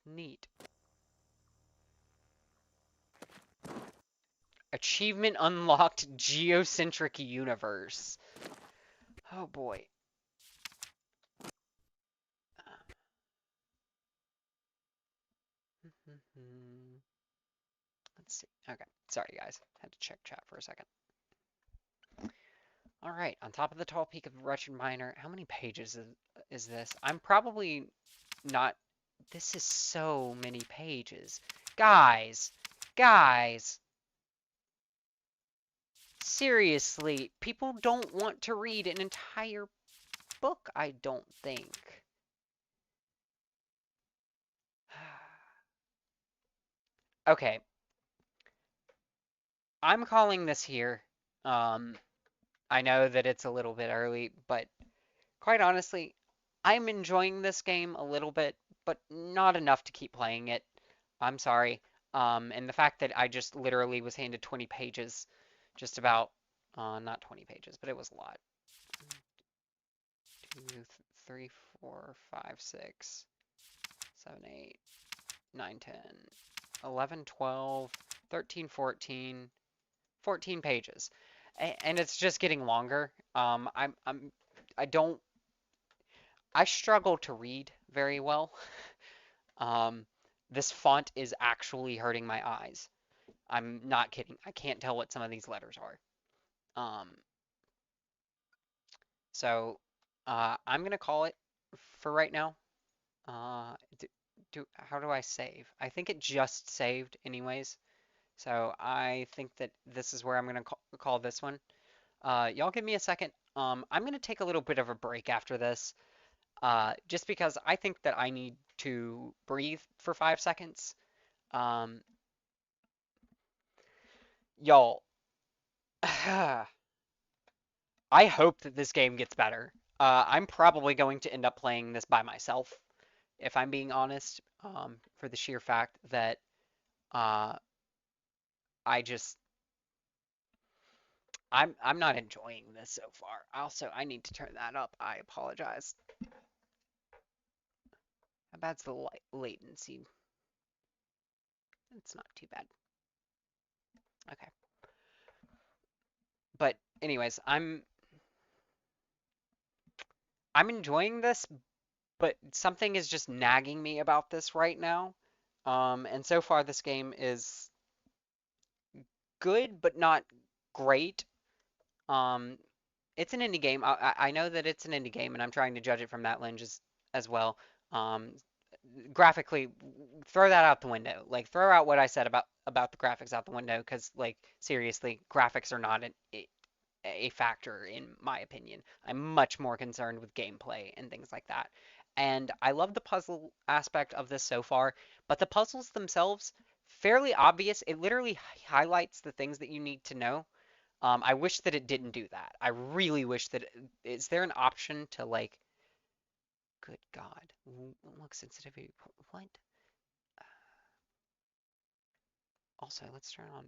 Neat. Achievement unlocked geocentric universe. Oh boy. Let's see. Okay. Sorry, guys. Had to check chat for a second. All right. On top of the tall peak of Wretched Miner, how many pages is this? I'm probably not. This is so many pages. Guys. Guys. Seriously. People don't want to read an entire book, I don't think. Okay. I'm calling this here. Um, I know that it's a little bit early, but quite honestly, I'm enjoying this game a little bit, but not enough to keep playing it. I'm sorry. And the fact that I just literally was handed 20 pages, just about, not 20 pages, but it was a lot. 2, 3, 4, 5, 6, 7, 8, 9, 10, 11, 12, 13, 14, 14 pages. And it's just getting longer. I don't, I struggle to read very well. Um, this font is actually hurting my eyes. I'm not kidding. I can't tell what some of these letters are. Um, so I'm gonna call it for right now. Uh, how do I save? I think it just saved anyways. So I think that this is where I'm gonna call this one. Y'all give me a second. I'm gonna take a little bit of a break after this, just because I think that I need to breathe for 5 seconds. Um, y'all, I hope that this game gets better. I'm probably going to end up playing this by myself, if I'm being honest, for the sheer fact that uh, I just I'm not enjoying this so far. Also, I need to turn that up. I apologize. How bad's the latency? It's not too bad. Okay. But anyways, I'm enjoying this, but something is just nagging me about this right now. And so far this game is good, but not great. Um, it's an indie game. I know that it's an indie game, and I'm trying to judge it from that lens as well. Um, Graphically, throw that out the window. Like, throw out what I said about the graphics out the window, because like seriously, graphics are not a factor in my opinion. I'm much more concerned with gameplay and things like that. And I love the puzzle aspect of this so far, but the puzzles themselves, fairly obvious. It literally highlights the things that you need to know. I wish that it didn't do that. I really wish that. Is there an option to like? Good God, look sensitivity. What? Also, let's turn on.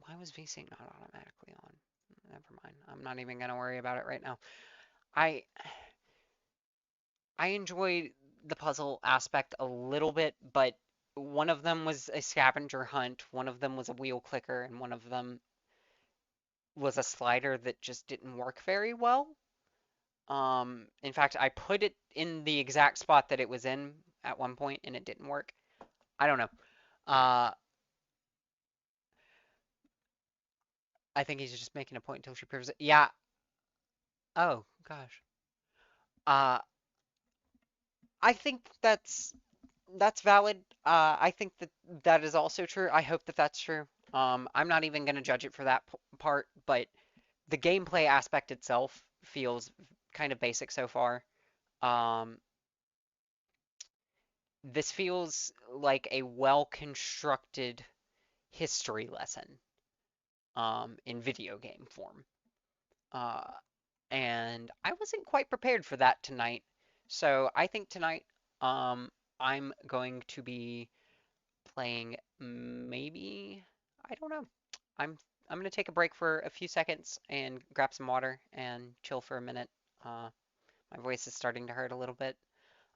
Why was VSync not automatically on? Never mind. I'm not even gonna worry about it right now. I I enjoyed the puzzle aspect a little bit, but one of them was a scavenger hunt, one of them was a wheel clicker, and one of them was a slider that just didn't work very well. In fact, I put it in the exact spot that it was in at one point and it didn't work. I don't know. Uh, I think he's just making a point until she proves it. Yeah. Oh, gosh. Uh, I think that's valid. I think that that is also true. I hope that that's true. I'm not even going to judge it for that part, but the gameplay aspect itself feels kind of basic so far. Um, this feels like a well-constructed history lesson in video game form. Uh, and I wasn't quite prepared for that tonight. So I think tonight um, I'm going to be playing maybe, I don't know. I'm I'm gonna take a break for a few seconds and grab some water and chill for a minute. Uh, my voice is starting to hurt a little bit.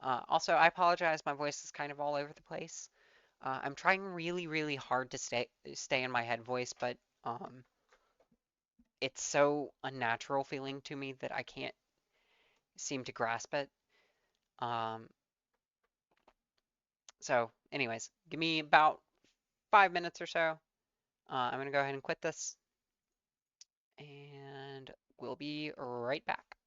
Also, I apologize. My voice is kind of all over the place. I'm trying really, really hard to stay in my head voice, but it's so unnatural feeling to me that I can't seem to grasp it. Um, so, anyways, give me about 5 minutes or so. I'm gonna go ahead and quit this, and we'll be right back.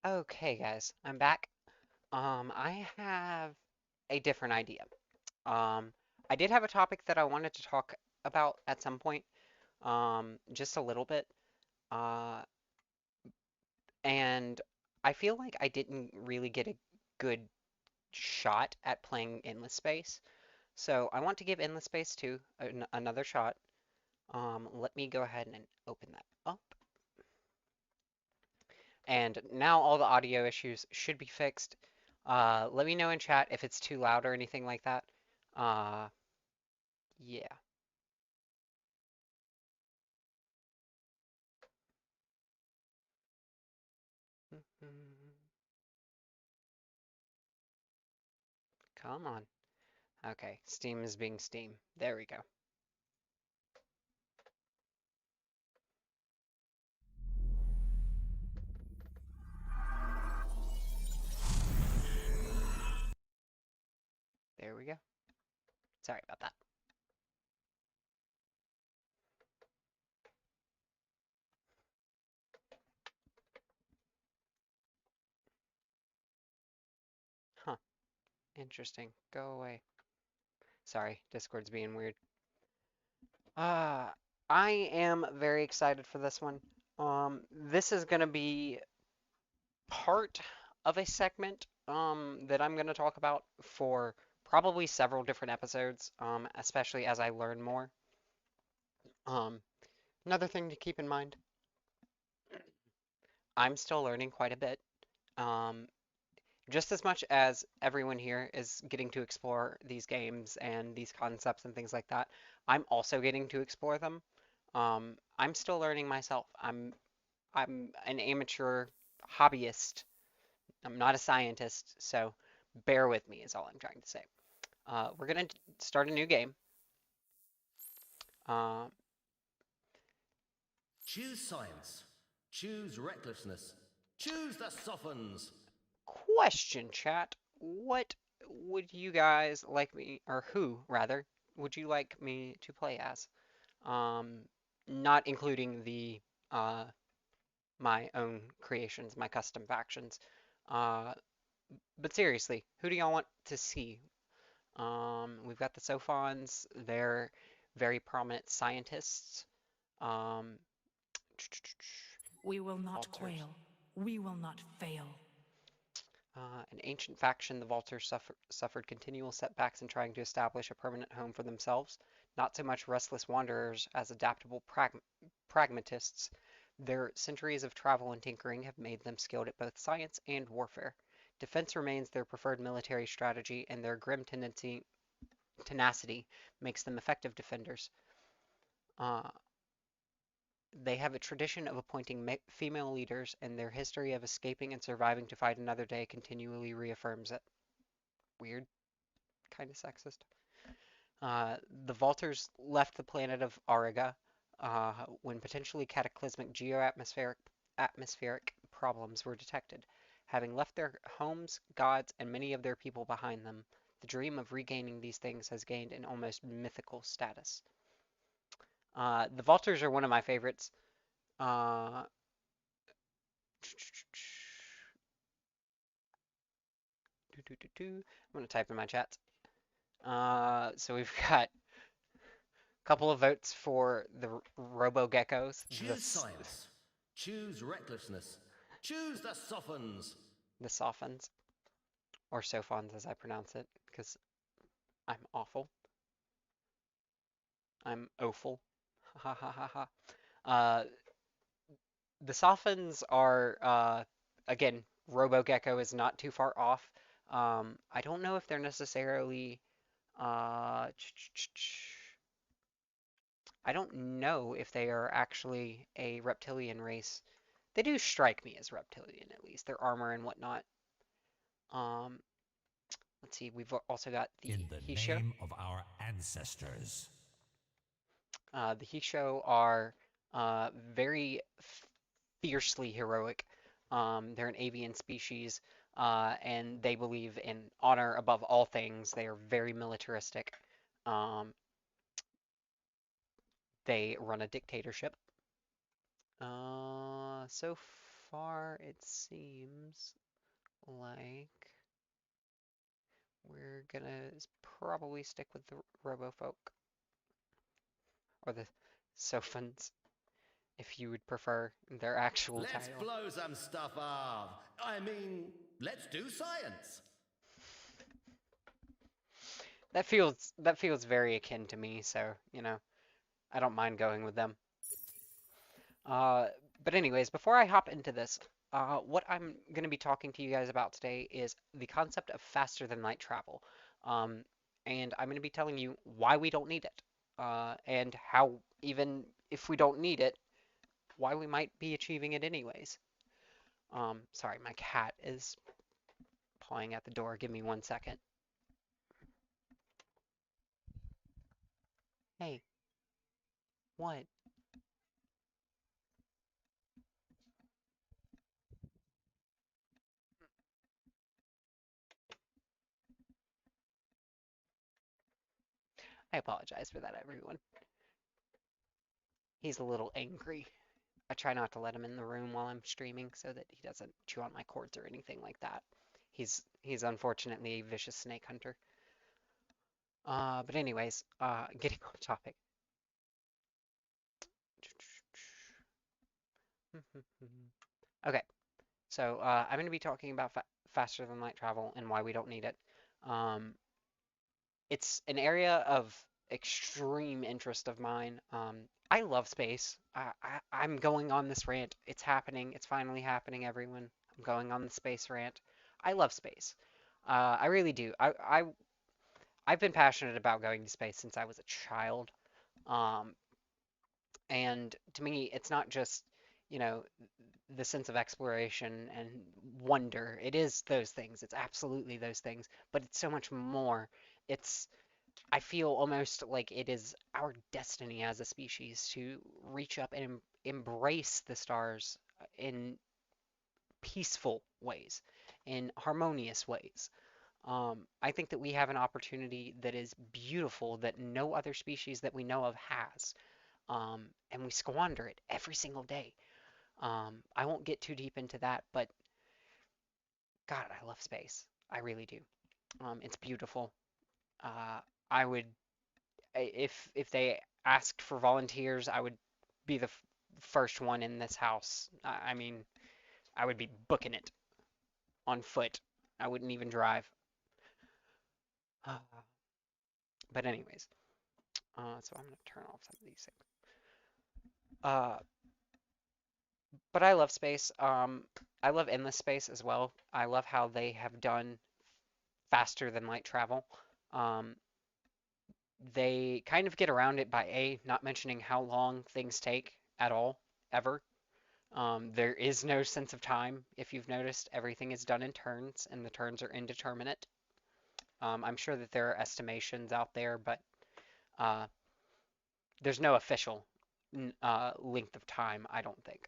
Okay, guys, I'm back. I have a different idea. Um, I did have a topic that I wanted to talk about at some point, just a little bit. Uh, and I feel like I didn't really get a good shot at playing Endless Space. So I want to give Endless Space 2 another shot. Let me go ahead and open that up. And now all the audio issues should be fixed. Let me know in chat if it's too loud or anything like that. Uh, yeah. Come on. Okay, Steam is being Steam. There we go. There we go. Sorry about that. Huh, interesting. Go away. Sorry, Discord's being weird. Uh, I am very excited for this one. This is gonna be part of a segment that I'm gonna talk about for probably several different episodes, especially as I learn more. Um, Another thing to keep in mind, I'm still learning quite a bit. Um, just as much as everyone here is getting to explore these games and these concepts and things like that, I'm also getting to explore them. I'm still learning myself. I'm an amateur hobbyist. I'm not a scientist, so bear with me is all I'm trying to say. We're gonna start a new game. Uh, Choose science. Choose recklessness. Choose the softens. Question, chat. What would you guys like me, or who rather, would you like me to play as? Um, Not including the uh, my own creations, my custom factions. Uh, but seriously, who do y'all want to see? We've got the Sophons. They're very prominent scientists. Um, We will not Walters. quail. We will not fail. An ancient faction, the Vultures suffered continual setbacks in trying to establish a permanent home for themselves. Not so much restless wanderers as adaptable pragmatists, their centuries of travel and tinkering have made them skilled at both science and warfare. Defense remains their preferred military strategy, and their grim tenacity makes them effective defenders. Uh, they have a tradition of appointing female leaders, and their history of escaping and surviving to fight another day continually reaffirms it. Weird, kind of sexist. The Vaulters left the planet of Auriga when potentially cataclysmic atmospheric problems were detected. Having left their homes, gods, and many of their people behind them, the dream of regaining these things has gained an almost mythical status. The Vaulters are one of my favorites. Uh, I'm going to type in my chat. So we've got a couple of votes for the Robo Geckos, Choose science. Choose recklessness. Choose the softens. the Sophons, or Sophons as I pronounce it, because I'm awful. I'm awful. Ha ha ha ha. Uh, the Sophons are, again, Robo Gecko is not too far off. I don't know if they're necessarily, uh, I don't know if they are actually a reptilian race. They do strike me as reptilian, at least, their armor and whatnot. Um, let's see, we've also got the In the Hisho. name of our ancestors. The Hisho are very fiercely heroic. They're an avian species, and they believe in honor above all things. They are very militaristic. Um, they run a dictatorship. So far, it seems like we're gonna probably stick with the Robofolk, or the Sophons, if you would prefer their actual Let's title. blow some stuff off. I mean, let's do science. That feels very akin to me, so I don't mind going with them. Uh, but anyways, before I hop into this, what I'm going to be talking to you guys about today is the concept of faster than light travel. Um, and I'm going to be telling you why we don't need it, and how, even if we don't need it, why we might be achieving it anyways. Sorry, my cat is pawing at the door. Give me 1 second. Hey, what? I apologize for that, everyone. He's a little angry. I try not to let him in the room while I'm streaming so that he doesn't chew on my cords or anything like that. He's unfortunately a vicious snake hunter. But anyways, getting off topic. Okay, so I'm going to be talking about faster than light travel and why we don't need it. Um, it's an area of extreme interest of mine. I love space. I'm going on this rant. It's happening. It's finally happening, everyone. I'm going on the space rant. I love space. I really do. I've been passionate about going to space since I was a child. Um, and to me, it's not just, you know, the sense of exploration and wonder. It is those things. It's absolutely those things, but it's so much more. It's I feel almost like it is our destiny as a species to reach up and embrace the stars in peaceful ways, in harmonious ways. I think that we have an opportunity that is beautiful that no other species that we know of has, and we squander it every single day. I won't get too deep into that, but God, I love space. I really do. It's beautiful. Uh, I would if they asked for volunteers, I would be the first one in this house. I mean, I would be booking it on foot. I wouldn't even drive. Uh, but anyways, so I'm gonna turn off some of these things. Uh, but I love space. I love endless space as well. I love how they have done faster than light travel. Um, they kind of get around it by not mentioning how long things take at all, ever. There is no sense of time. If you've noticed, everything is done in turns, and the turns are indeterminate. I'm sure that there are estimations out there, but uh, there's no official length of time, I don't think.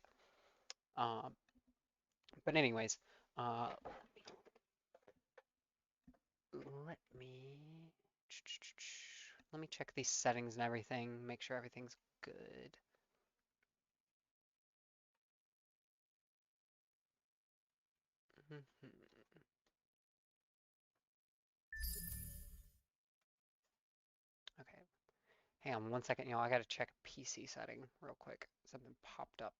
Um, but anyways, uh, let me let me check these settings and everything, make sure everything's good. Okay, hang on 1 second, y'all. I gotta check a PC setting real quick. Something popped up.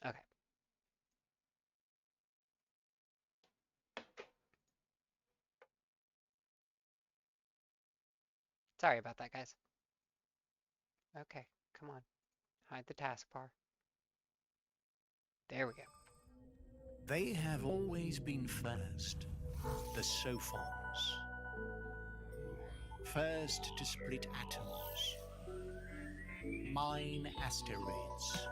Okay, sorry about that, guys. Okay, come on. Hide the taskbar. There we go. They have always been first, the Sophons. First to split atoms, mine asteroids,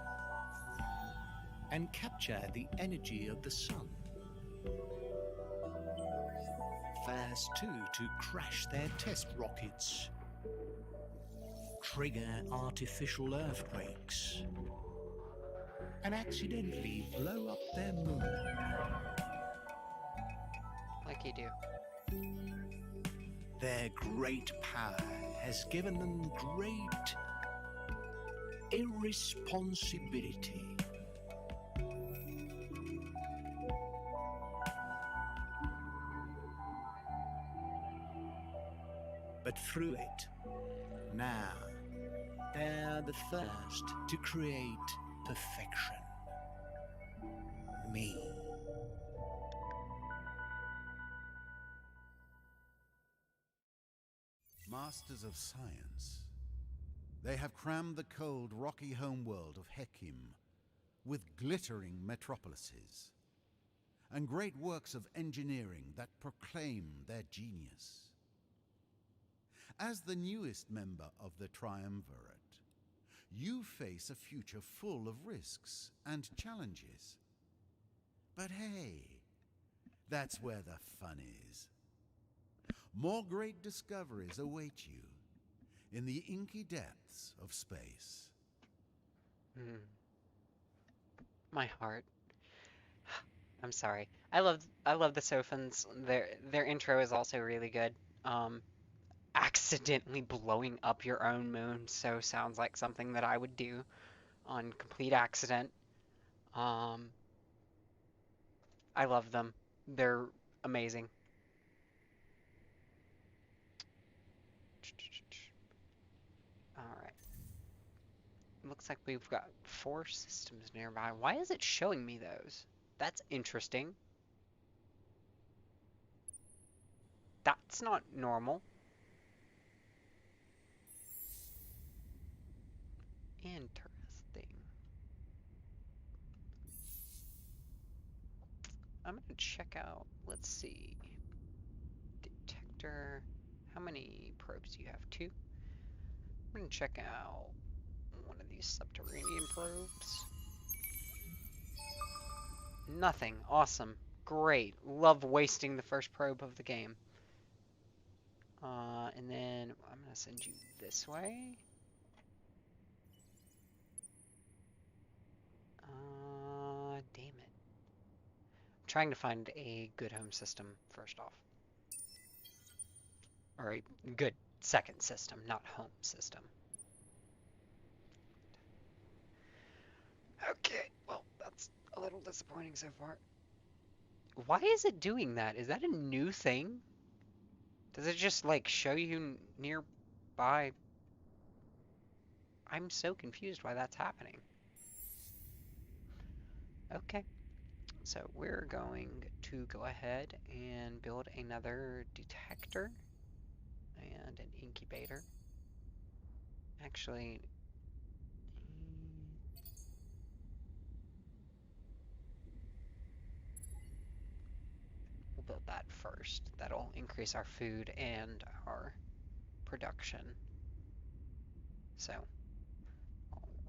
and capture the energy of the sun. First, too, to crash their test rockets, trigger artificial earthquakes, and accidentally blow up their moon. Like you do. Their great power has given them great irresponsibility. But through it, now, they're the first to create perfection. Me. Masters of science. They have crammed the cold, rocky homeworld of Hekim with glittering metropolises and great works of engineering that proclaim their genius. As the newest member of the Triumvirate, you face a future full of risks and challenges. But hey, that's where the fun is. More great discoveries await you in the inky depths of space. My heart. I'm sorry. I love the Sophans. Their intro is also really good. Um, Accidentally blowing up your own moon so sounds like something that I would do on complete accident. Um, I love them. They're amazing. All right. Looks like we've got 4 systems nearby. Why is it showing me those? That's interesting. That's not normal. Interesting. I'm gonna check out, let's see, detector. How many probes do you have? 2? I'm gonna check out one of these subterranean probes. Nothing. Awesome. Great. Love wasting the first probe of the game. And then I'm gonna send you this way. Damn it. I'm trying to find a good home system first off. Or a good second system, not home system. Okay, well, that's a little disappointing so far. Why is it doing that? Is that a new thing? Does it just like show you nearby? I'm so confused why that's happening. Okay, so we're going to go ahead and build another detector and an incubator. Actually, we'll build that first. That'll increase our food and our production. So,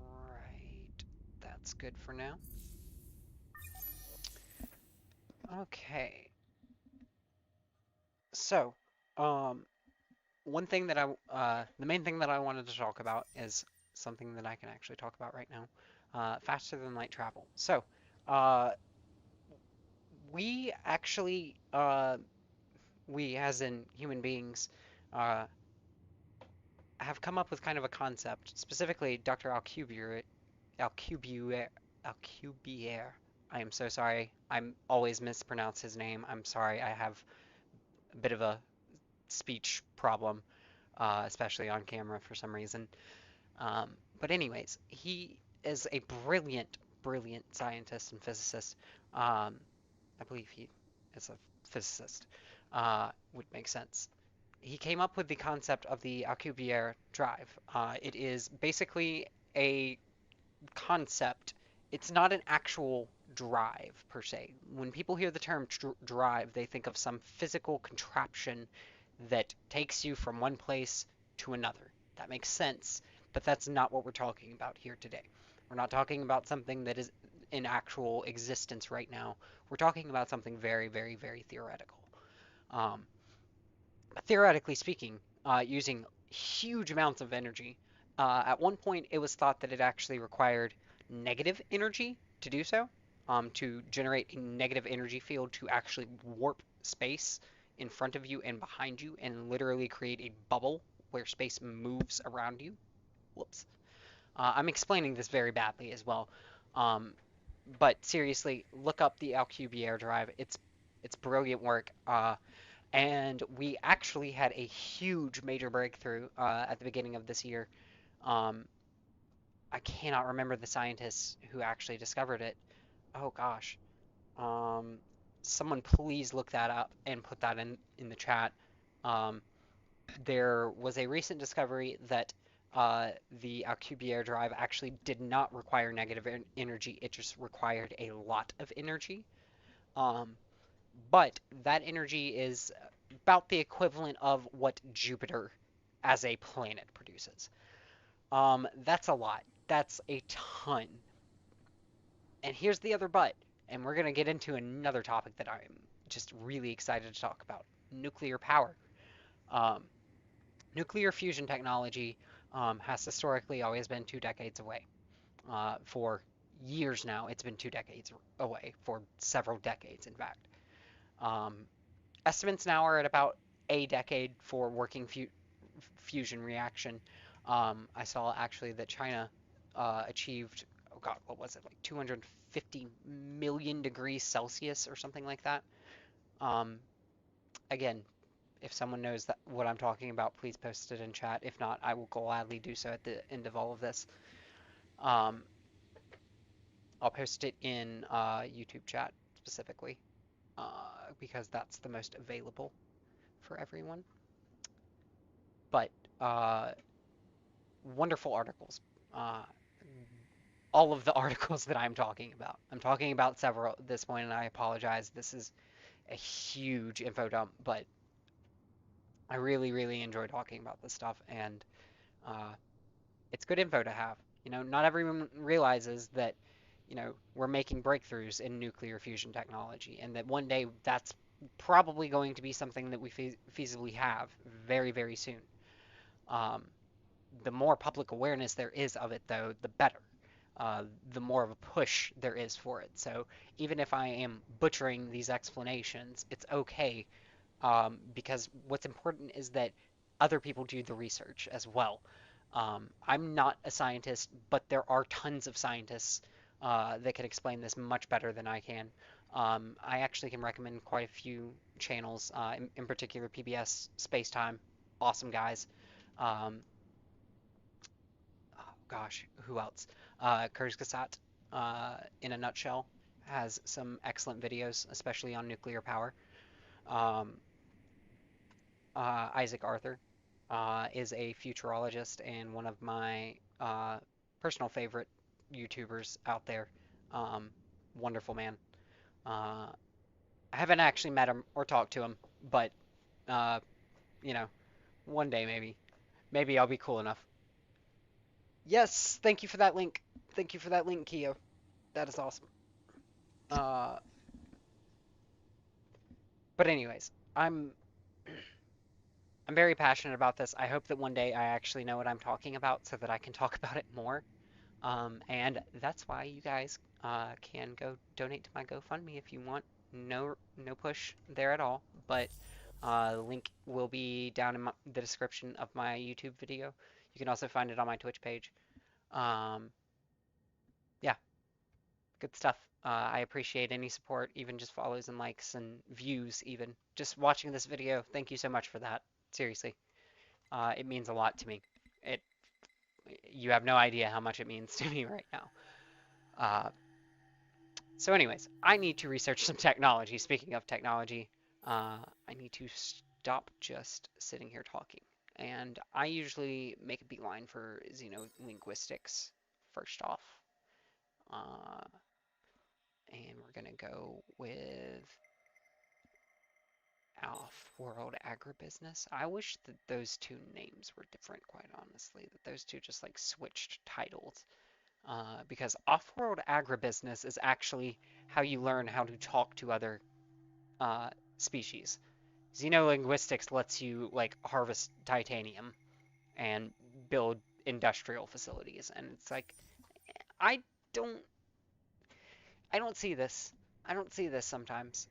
alright, that's good for now. Okay, so, the main thing that I wanted to talk about is something that I can actually talk about right now. Faster than light travel. So, uh, we actually, we as in human beings, uh, have come up with kind of a concept. Specifically, Dr. Alcubierre, Alcubierre. I am so sorry. I'm always mispronounce his name. I'm sorry. I have a bit of a speech problem, especially on camera for some reason. Um, but anyways, he is a brilliant, brilliant scientist and physicist. I believe he is a physicist. Would make sense. He came up with the concept of the Alcubierre drive. It is basically a concept. It's not an actual drive per se. When people hear the term drive, they think of some physical contraption that takes you from one place to another. That makes sense, but that's not what we're talking about here today. We're not talking about something that is in actual existence right now. We're talking about something very, very, very theoretical. Um, Theoretically speaking, using huge amounts of energy. At one point, it was thought that it actually required negative energy to do so, to generate a negative energy field to actually warp space in front of you and behind you and literally create a bubble where space moves around you. Whoops. I'm explaining this very badly as well. Um, but seriously, look up the Alcubierre drive. It's brilliant work. And we actually had a huge major breakthrough at the beginning of this year. Um, I cannot remember the scientists who actually discovered it. Oh gosh. Um, Someone please look that up and put that in the chat. Um, there was a recent discovery that the Alcubierre drive actually did not require negative energy. It just required a lot of energy. Um, but that energy is about the equivalent of what Jupiter as a planet produces. That's a lot. That's a ton. And here's the other but, and we're going to get into another topic that I'm just really excited to talk about: nuclear power. Um, Nuclear fusion technology has historically always been 2 decades away. For years now, it's been 2 decades away, for several decades, in fact. Um, Estimates now are at about a decade for working fusion reaction. I saw actually that China achieved, oh God, what was it, like 250 million degrees Celsius or something like that. Um, Again, if someone knows what I'm talking about, please post it in chat. If not, I will gladly do so at the end of all of this. Um, I'll post it in YouTube chat specifically because that's the most available for everyone. But uh, wonderful articles. Uh, all of the articles that I'm talking about. I'm talking about several at this point, and I apologize. This is a huge info dump, but I really, really enjoy talking about this stuff, and uh, it's good info to have. Not everyone realizes that, we're making breakthroughs in nuclear fusion technology, and that one day that's probably going to be something that we feasibly have very, very soon. Um, the more public awareness there is of it, though, the better. The more of a push there is for it. So even if I am butchering these explanations, it's okay because what's important is that other people do the research as well. I'm not a scientist, but there are tons of scientists that can explain this much better than I can. I actually can recommend quite a few channels, in particular PBS Spacetime, awesome guys. Um, oh gosh, who else? Kurzgesagt, in a nutshell, has some excellent videos, especially on nuclear power. Um, Isaac Arthur is a futurologist and one of my personal favorite YouTubers out there. Um, Wonderful man. Uh, I haven't actually met him or talked to him, but uh, you know, one day maybe. Maybe I'll be cool enough. Yes, thank you for that link. Thank you for that link, Keo. That is awesome. Uh, but anyways, I'm very passionate about this. I hope that one day I actually know what I'm talking about so that I can talk about it more. And that's why you guys can go donate to my GoFundMe if you want. No, no push there at all. But the link will be down in the description of my YouTube video. You can also find it on my Twitch page. Um, yeah, good stuff. I appreciate any support, even just follows and likes and views, even just watching this video. Thank you so much for that. Seriously, it means a lot to me. It, you have no idea how much it means to me right now. Uh, So anyways, I need to research some technology. Speaking of technology, I need to stop just sitting here talking. And I usually make a beeline for xenolinguistics first off. Uh, and we're going to go with off-world agribusiness. I wish that those two names were different, quite honestly, that those two just like switched titles. Because off-world agribusiness is actually how you learn how to talk to other species. Xenolinguistics lets you like harvest titanium and build industrial facilities, and it's like I don't I don't see this. I don't see this sometimes.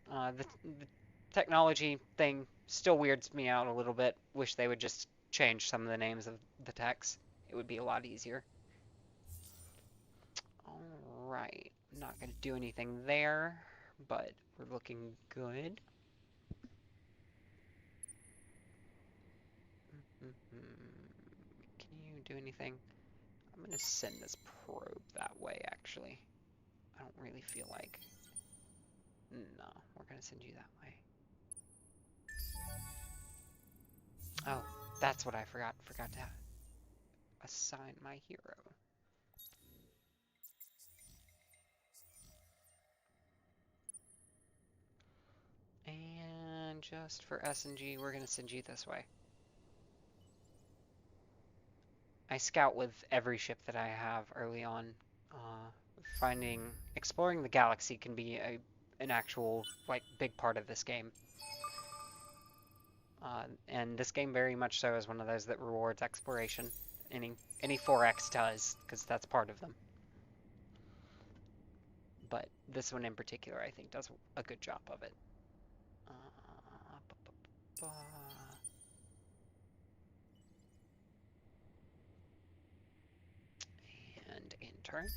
technology thing still weirds me out a little bit. Wish they would just change some of the names of the techs. It would be a lot easier. Alright, not gonna do anything there, but we're looking good. Can you do anything? I'm gonna send this probe that way, actually. I don't really feel like... No, we're gonna send you that way. Oh, that's what I forgot. Forgot to assign my hero. And just for S&G, we're gonna send you this way. I scout with every ship that I have early on. Exploring the galaxy can be an actual, like, big part of this game. And this game very much so is one of those that rewards exploration. Any 4X does, because that's part of them. But this one in particular, I think, does a good job of it. And in turn.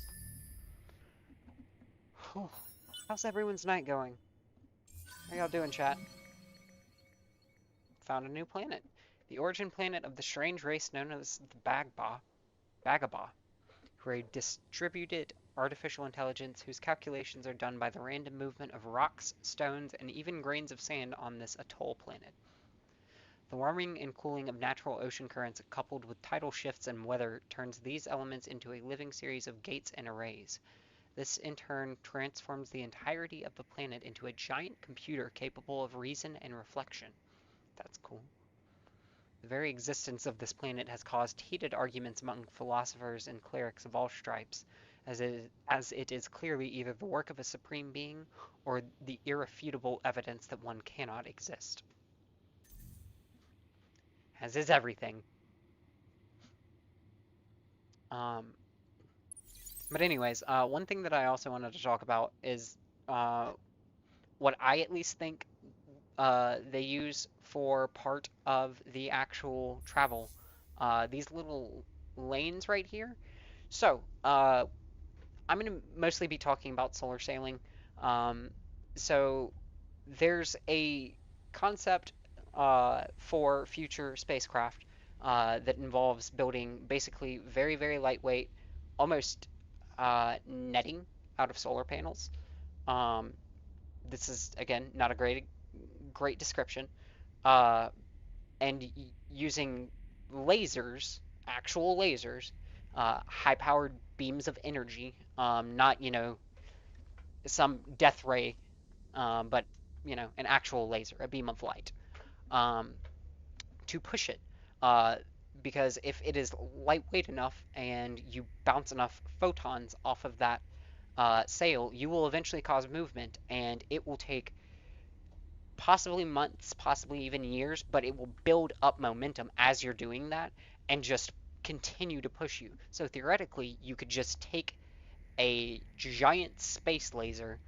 How's everyone's night going? How y'all doing, chat? Found a new planet. The origin planet of the strange race known as the Bagaba, who are a distributed artificial intelligence whose calculations are done by the random movement of rocks, stones, and even grains of sand on this atoll planet. The warming and cooling of natural ocean currents coupled with tidal shifts and weather turns these elements into a living series of gates and arrays. This in turn transforms the entirety of the planet into a giant computer capable of reason and reflection. That's cool. The very existence of this planet has caused heated arguments among philosophers and clerics of all stripes, as it is clearly either the work of a supreme being or the irrefutable evidence that one cannot exist. As is everything. But anyways, one thing that I also wanted to talk about is what I at least think they use for part of the actual travel. These little lanes right here. So, I'm going to mostly be talking about solar sailing. So, there's a concept for future spacecraft that involves building basically very, very lightweight, almost netting out of solar panels. This is, again, not a great description. And using lasers, actual lasers, high-powered beams of energy, not, some death ray, but, an actual laser, a beam of light, to push it. Because if it is lightweight enough and you bounce enough photons off of that sail, you will eventually cause movement, and it will take possibly months, possibly even years, but it will build up momentum as you're doing that and just continue to push you. So theoretically, you could just take a giant space laser,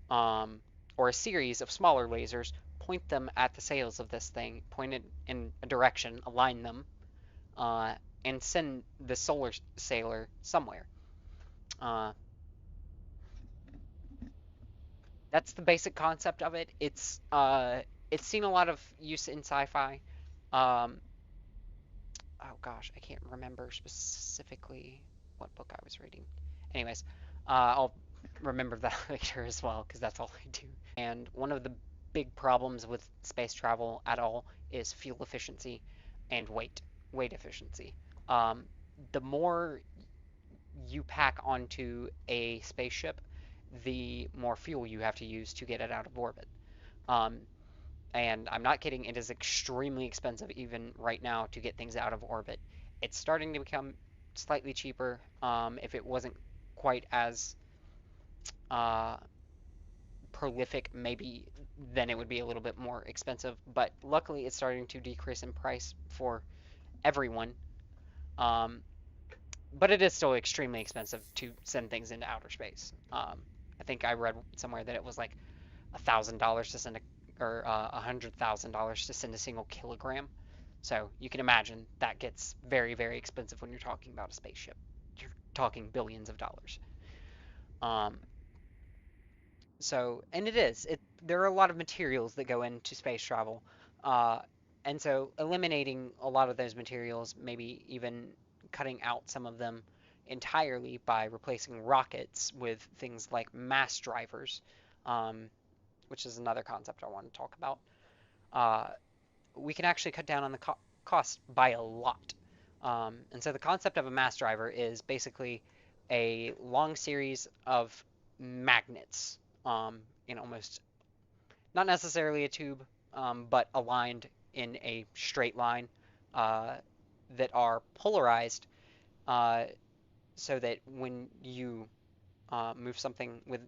or a series of smaller lasers, point them at the sails of this thing, point it in a direction, align them, and send the solar sailor somewhere. That's the basic concept of it. It's seen a lot of use in sci-fi. Oh gosh, I can't remember specifically what book I was reading. Anyways, I'll remember that later as well, because that's all I do. And one of the big problems with space travel at all is fuel efficiency and weight efficiency. The more you pack onto a spaceship, the more fuel you have to use to get it out of orbit. And I'm not kidding, it is extremely expensive even right now to get things out of orbit. It's starting to become slightly cheaper. If it wasn't quite as prolific, maybe then it would be a little bit more expensive. But luckily, it's starting to decrease in price for everyone. But it is still extremely expensive to send things into outer space. I think I read somewhere that it was like $1,000 to send or $100,000 to send a single kilogram. So you can imagine that gets very, very expensive when you're talking about a spaceship. You're talking billions of dollars. Um, and it is. There are a lot of materials that go into space travel. Uh, and so eliminating a lot of those materials, maybe even cutting out some of them entirely by replacing rockets with things like mass drivers, um, which is another concept I want to talk about. Uh, we can actually cut down on the cost by a lot. And so the concept of a mass driver is basically a long series of magnets in almost not necessarily a tube, but aligned in a straight line uh, that are polarized uh, so that when you move something with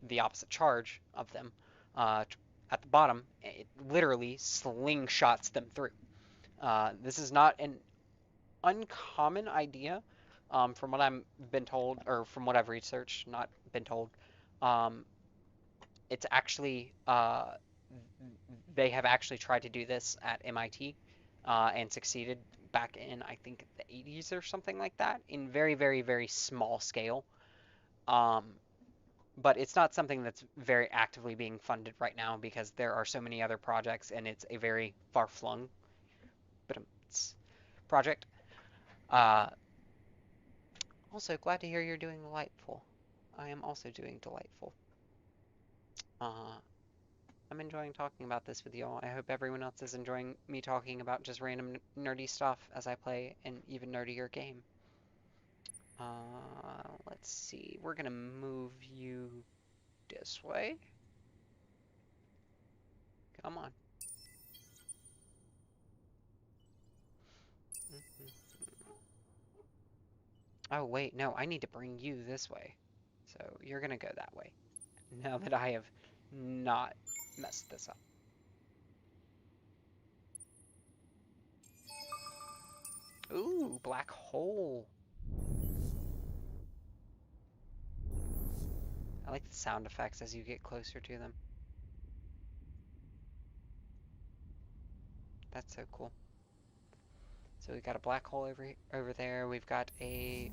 the opposite charge of them uh, at the bottom, it literally slingshots them through. This is not an uncommon idea, from what I'm been told, or from what I've researched, not been told. Um, it's actually they have actually tried to do this at MIT and succeeded back in I think the 80s or something like that in very, very, very small scale. Um, but it's not something that's very actively being funded right now because there are so many other projects and it's a very far-flung but it's project. Uh, Also, glad to hear you're doing delightful. I am also doing delightful. Uh, I'm enjoying talking about this with y'all. I hope everyone else is enjoying me talking about just random nerdy stuff as I play an even nerdier game. Let's see. We're gonna move you this way. Come on. Oh, wait, no, I need to bring you this way. So you're gonna go that way. Now that I have not messed this up. Ooh, black hole. I like the sound effects as you get closer to them. That's so cool. So we've got a black hole over there. We've got I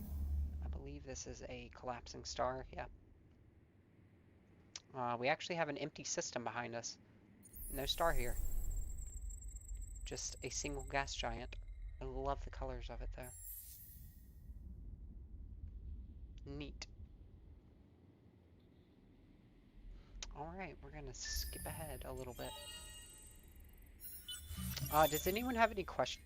believe this is a collapsing star. Yeah. We actually have an empty system behind us. No star here. Just a single gas giant. I love the colors of it though. Neat. Alright, we're gonna skip ahead a little bit. Does anyone have any questions?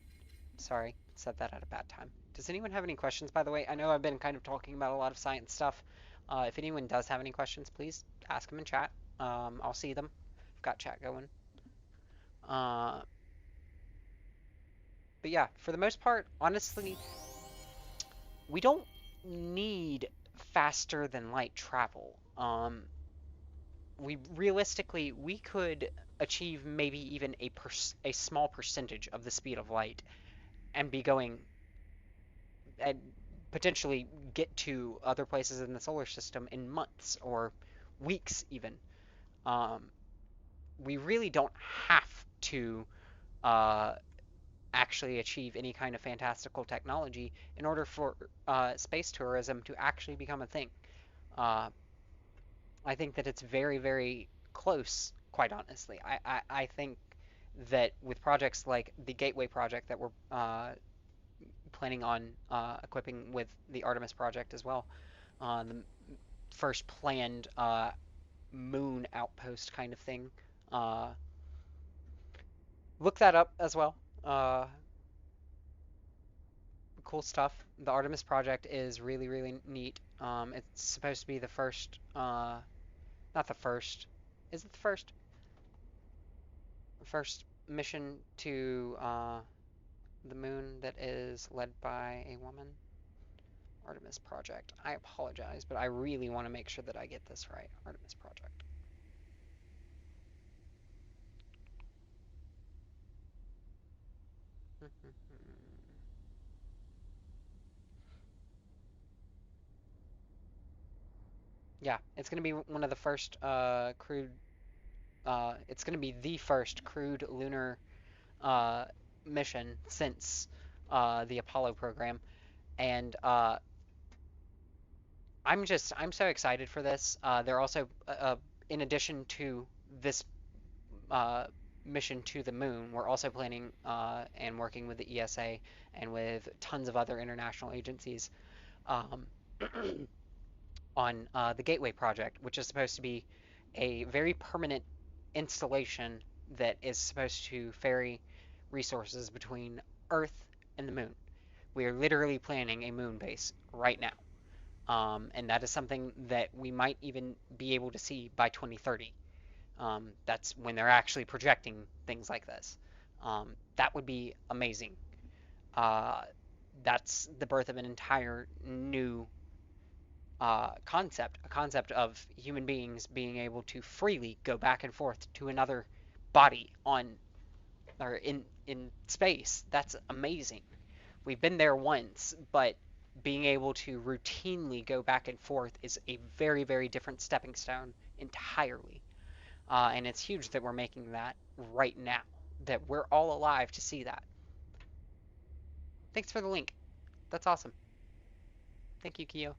Sorry, said that at a bad time. Does anyone have any questions, by the way? I know I've been kind of talking about a lot of science stuff. If anyone does have any questions, please ask them in chat. I'll see them. I've got chat going. Uh, but yeah, for the most part, honestly, we don't need faster than light travel. We could achieve maybe even a small percentage of the speed of light and be going and potentially get to other places in the solar system in months or weeks even. Um, we really don't have to uh, actually achieve any kind of fantastical technology in order for space tourism to actually become a thing. Uh, I think that it's very, very close, quite honestly. I think that with projects like the Gateway project that we're planning on equipping with the Artemis project as well, the first planned moon outpost kind of thing. Uh, look that up as well. Uh, cool stuff. The Artemis project is really, really neat. It's supposed to be the first, not the first, is it the first? First mission to the moon that is led by a woman. Artemis project. I apologize, but I really want to make sure that I get this right. Artemis project. Yeah, it's going to be one of the first crewed it's going to be the first crewed lunar uh, mission since the Apollo program, and I'm so excited for this. They're also in addition to this uh, mission to the moon, we're also planning and working with the ESA and with tons of other international agencies um, on the Gateway project, which is supposed to be a very permanent installation that is supposed to ferry resources between Earth and the moon. We are literally planning a moon base right now. And that is something that we might even be able to see by 2030. That's when they're actually projecting things like this. That would be amazing. Uh, that's the birth of an entire new concept, a concept of human beings being able to freely go back and forth to another body on or in space. That's amazing. We've been there once, but being able to routinely go back and forth is a very, very different stepping stone entirely. And it's huge that we're making that right now, that we're all alive to see that. Thanks for the link. That's awesome. Thank you, Kyo.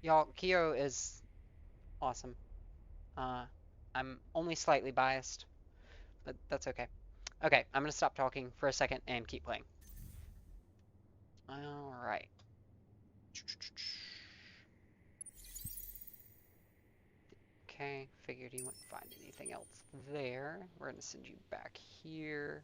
Y'all, Kyo is awesome. Uh, I'm only slightly biased, but that's okay. Okay, I'm gonna stop talking for a second and keep playing. All right. Okay, figured he wouldn't find anything else there. We're gonna send you back here.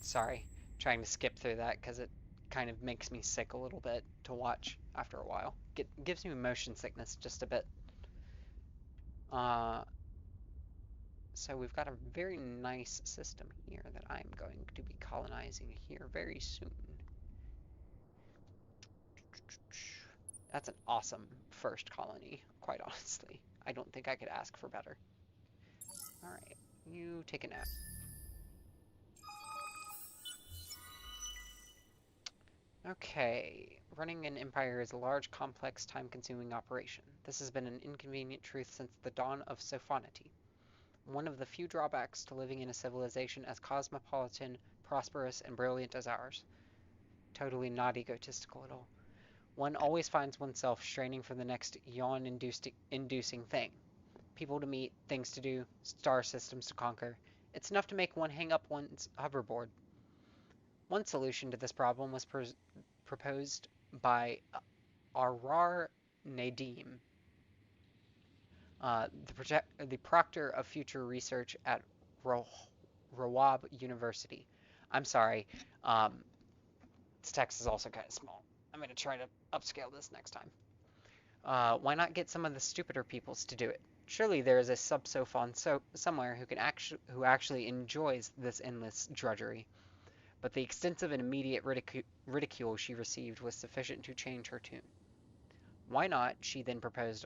Sorry, trying to skip through that because it kind of makes me sick a little bit to watch after a while. Gives me motion sickness just a bit. Uh, so we've got a very nice system here that I'm going to be colonizing here very soon. That's an awesome first colony, quite honestly. I don't think I could ask for better. Alright, you take a nap. Okay, running an empire is a large, complex, time-consuming operation. This has been an inconvenient truth since the dawn of Sophonoty. One of the few drawbacks to living in a civilization as cosmopolitan, prosperous, and brilliant as ours. Totally not egotistical at all. One always finds oneself straining for the next yawn-inducing thing. People to meet, things to do, star systems to conquer. It's enough to make one hang up one's hoverboard. One solution to this problem was proposed by Arar Nadim, the proctor of future research at Rawab University. I'm sorry, this text is also kind of small. I'm going to try to upscale this next time. Why not get some of the stupider peoples to do it? Surely there is a sub-Sophon somewhere who actually enjoys this endless drudgery. But the extensive and immediate ridicule she received was sufficient to change her tune. Why not, she then proposed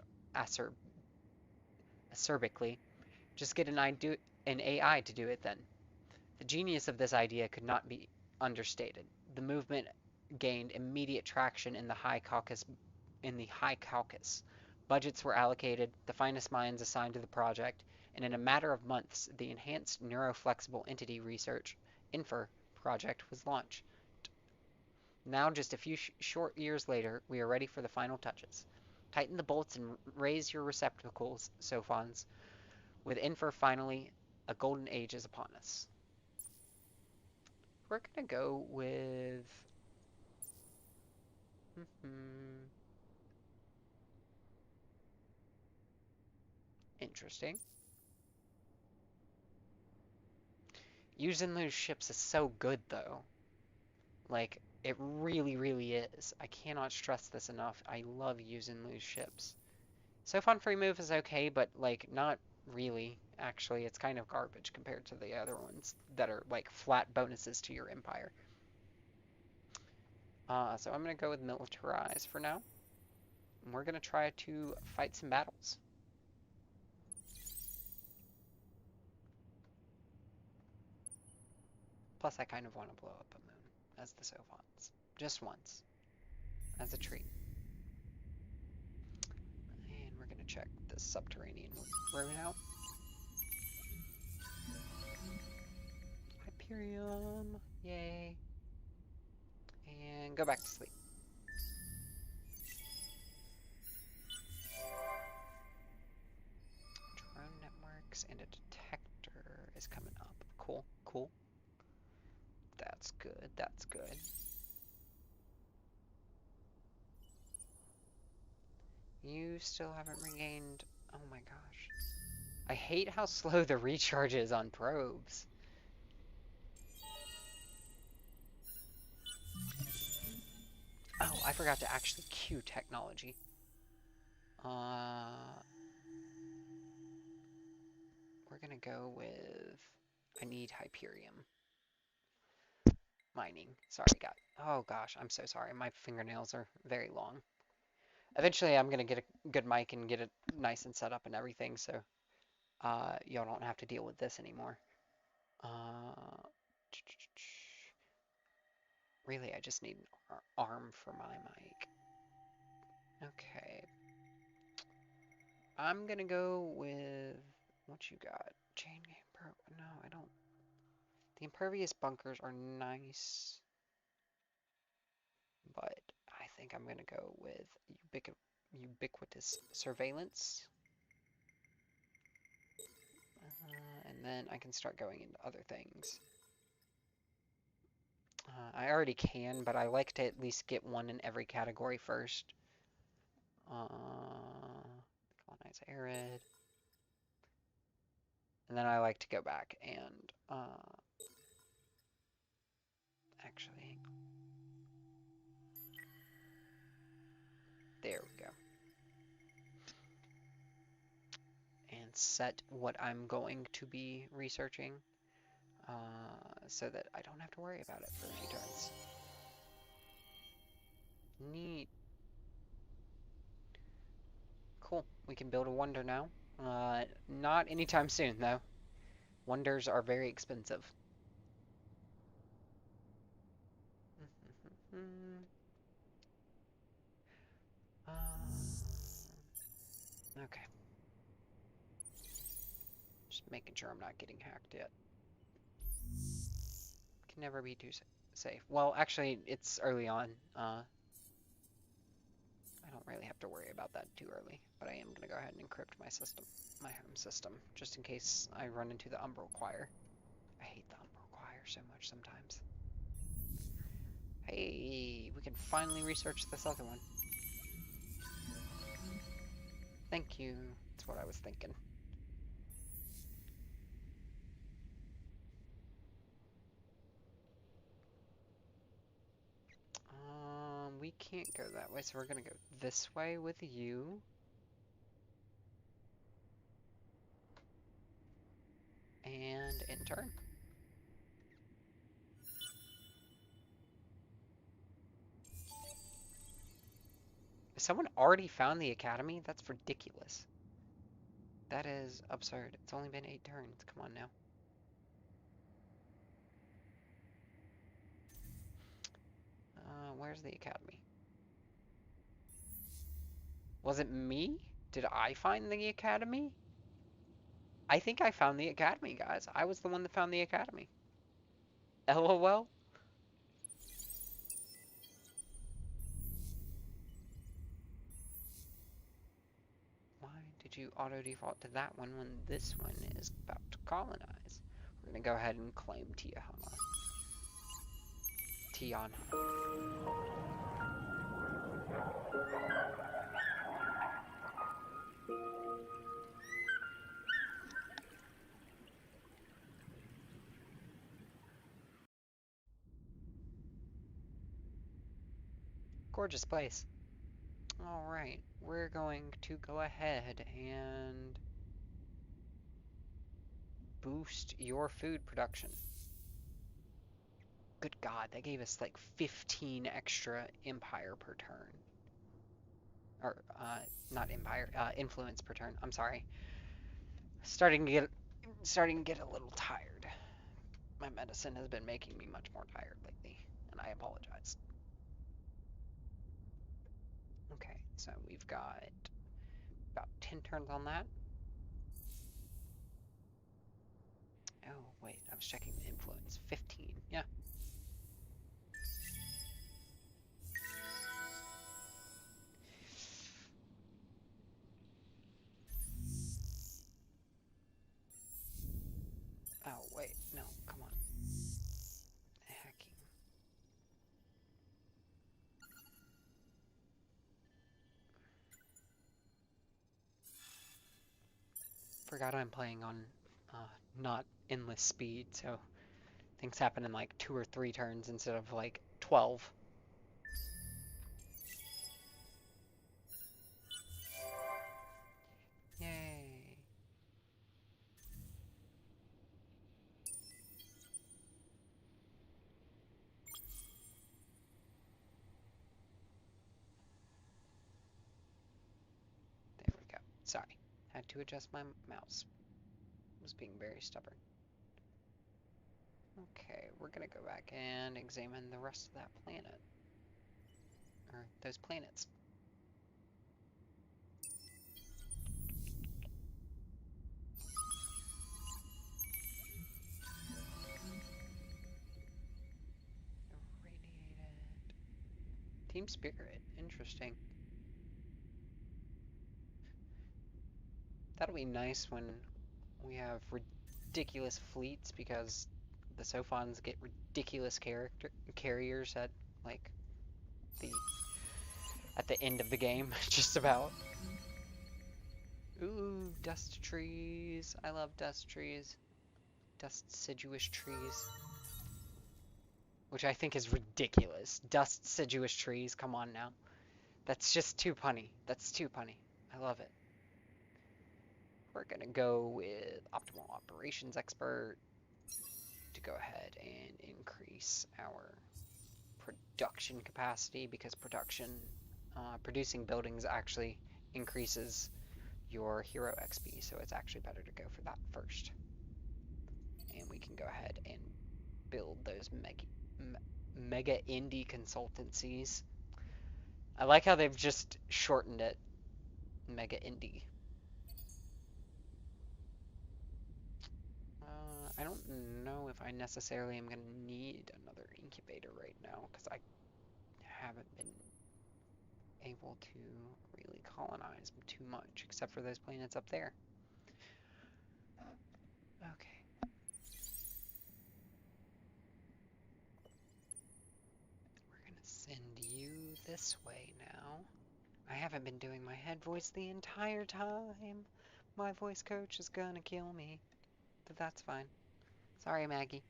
acerbically, just get an AI to do it then? The genius of this idea could not be understated. The movement gained immediate traction in the High Caucasus. Budgets were allocated, the finest minds assigned to the project, and in a matter of months, the Enhanced Neuroflexible Entity Research (INFER) project was launched. Now, just a few short years later, we are ready for the final touches. Tighten the bolts and raise your receptacles, Sophons. With INFER finally, a golden age is upon us. We're gonna go with... Interesting. Use and lose ships is so good, though. Like, it really, really is. I cannot stress this enough. I love use and lose ships. Sophon free move is okay, but, like, not really. Actually, it's kind of garbage compared to the other ones that are, like, flat bonuses to your empire. So I'm going to go with militarize for now. And we're going to try to fight some battles. Plus, I kind of want to blow up a moon as the Sophons. Just once. As a treat. And we're going to check the subterranean room out. Hyperium. Yay. And go back to sleep. Drone networks and a detector is coming up. Cool, cool. That's good, that's good. You still haven't regained... Oh my gosh. I hate how slow the recharge is on probes. Oh, I forgot to actually queue technology. We're gonna go with... I need Hyperium. Mining. Sorry, oh gosh, I'm so sorry. My fingernails are very long. Eventually, I'm gonna get a good mic and get it nice and set up and everything, so y'all don't have to deal with this anymore. Really, I just need an arm for my mic. Okay. I'm gonna go with what you got. Chain gang pro. No, I don't. The impervious bunkers are nice, but I think I'm gonna go with ubiquitous surveillance. And then I can start going into other things. I already can, but I like to at least get one in every category first. Colonize arid. And then I like to go back and actually, there we go. And set what I'm going to be researching so that I don't have to worry about it for a few turns. Neat. Cool. We can build a wonder now. Not anytime soon, though. Wonders are very expensive. Okay. Just making sure I'm not getting hacked yet. Can never be too safe. Well, actually, it's early on. I don't really have to worry about that too early, but I am going to go ahead and encrypt my system, my home system, just in case I run into the Umbral Choir. I hate the Umbral Choir so much sometimes. Hey, we can finally research this other one. Thank you. That's what I was thinking. We can't go that way, so we're gonna go this way with you. And in turn. Someone already found the academy? That's ridiculous. That is absurd. It's only been 8 turns. Come on now. Where's the academy? Was it me? Did I find the academy? I think I found the academy, guys. I was the one that found the academy. LOL. Why did you auto-default to that one when this one is about to colonize? We're gonna go ahead and claim Tiana. Gorgeous place. Alright, we're going to go ahead and boost your food production. Good God, that gave us like 15 extra empire per turn. Or, not empire, influence per turn. I'm sorry. Starting to get a little tired. My medicine has been making me much more tired lately, and I apologize. Okay, so we've got about 10 turns on that. Oh, wait, I was checking the influence. 15, yeah. Oh, wait, no, come on. Hacking. Forgot I'm playing on not endless speed, so things happen in like 2 or 3 turns instead of like 12. Yay. There we go. Sorry. Had to adjust my mouse. Was being very stubborn. Okay, we're gonna go back and examine the rest of that planet. Or those planets. Irradiated. Team Spirit. Interesting. That'll be nice when we have ridiculous fleets because the Sophons get ridiculous carriers at like the at the end of the game, just about. Ooh, dust trees. I love dust trees. Dust deciduous trees. Which I think is ridiculous. Dust deciduous trees, come on now. That's just too punny. That's too punny. I love it. We're gonna go with Optimal Operations Expert to go ahead and increase our production capacity because producing buildings actually increases your hero XP, so it's actually better to go for that first. And we can go ahead and build those mega indie consultancies. I like how they've just shortened it, mega indie. I don't know if I necessarily am going to need another incubator right now because I haven't been able to really colonize too much except for those planets up there. Okay. We're going to send you this way now. I haven't been doing my head voice the entire time. My voice coach is gonna kill me, but that's fine. Sorry, Maggie.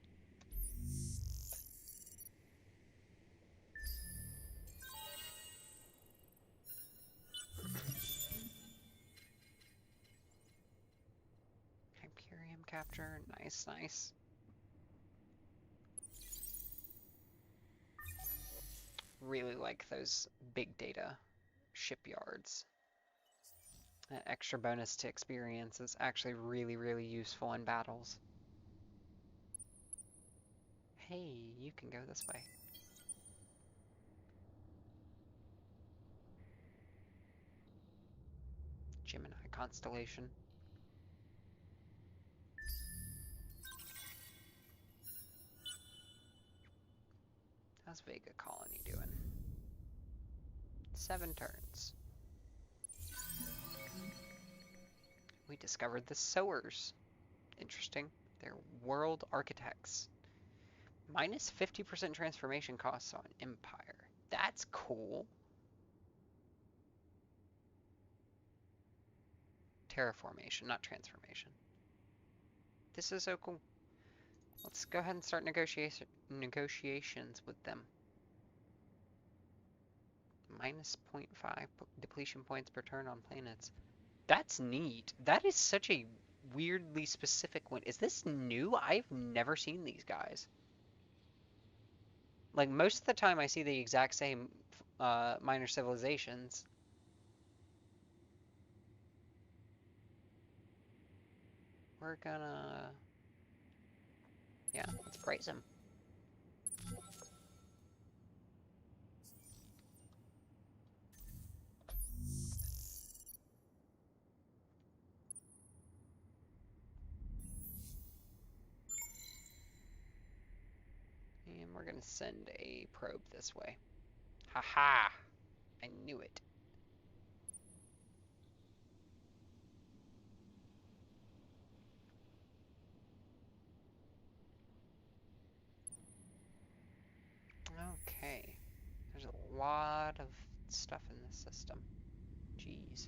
Hyperium capture, nice, nice. Really like those big data shipyards. That extra bonus to experience is actually really, really useful in battles. Hey, you can go this way. Gemini constellation. How's Vega Colony doing? 7 turns. We discovered the sowers. Interesting. They're world architects. Minus 50% transformation costs on Empire. That's cool. Terraformation, not transformation. This is so cool. Let's go ahead and start negotiations with them. Minus 0.5 depletion points per turn on planets. That's neat. That is such a weirdly specific one. Is this new? I've never seen these guys. Like, most of the time I see the exact same minor civilizations. We're gonna... Yeah, let's Praise him. And we're gonna send a probe this way. Haha! I knew it. Okay. There's a lot of stuff in this system. Jeez.